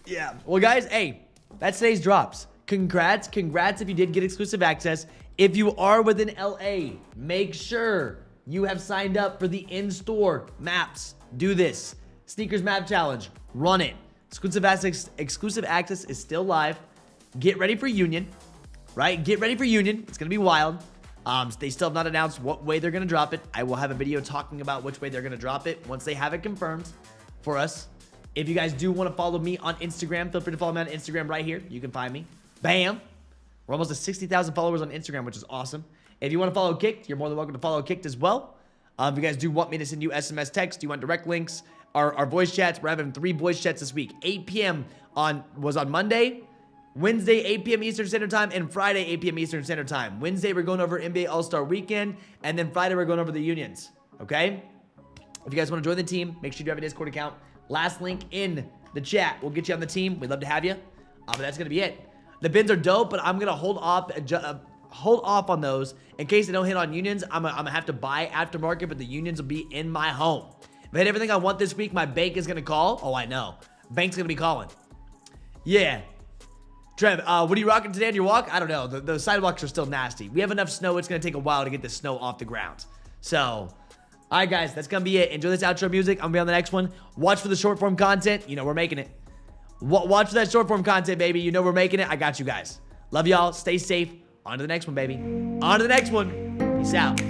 Yeah. Well, guys, hey, that's today's drops. Congrats if you did get exclusive access. If you are within LA, make sure you have signed up for the in-store maps. Do this. Sneakers Map Challenge. Run it. Exclusive access is still live. Get ready for Union. Right? Get ready for Union. It's going to be wild. They still have not announced what way they're going to drop it. I will have a video talking about which way they're going to drop it once they have it confirmed for us. If you guys do want to follow me on Instagram, feel free to follow me on Instagram right here. You can find me. Bam. We're almost at 60,000 followers on Instagram, which is awesome. If you want to follow Kicked, you're more than welcome to follow Kicked as well. If you guys do want me to send you SMS text, you want direct links, our voice chats, we're having 3 voice chats this week. 8 p.m. was on Monday, Wednesday, 8 p.m. Eastern Standard Time, and Friday, 8 p.m. Eastern Standard Time. Wednesday, we're going over NBA All-Star Weekend, and then Friday, we're going over the unions, okay? If you guys want to join the team, make sure you have a Discord account. Last link in the chat. We'll get you on the team. We'd love to have you. But that's going to be it. The bins are dope, but I'm going to hold off on those in case they don't hit on unions. I'm going to have to buy aftermarket, but the unions will be in my home. If I hit everything I want this week, my bank is going to call. Oh, I know. Bank's going to be calling. Yeah. Trev, what are you rocking today on your walk? I don't know. The sidewalks are still nasty. We have enough snow. It's going to take a while to get the snow off the ground. So, all right, guys, that's going to be it. Enjoy this outro music. I'm going to be on the next one. Watch for the short form content. You know we're making it. Watch for that short form content, baby. You know we're making it. I got you guys. Love y'all. Stay safe. On to the next one, baby. On to the next one. Peace out.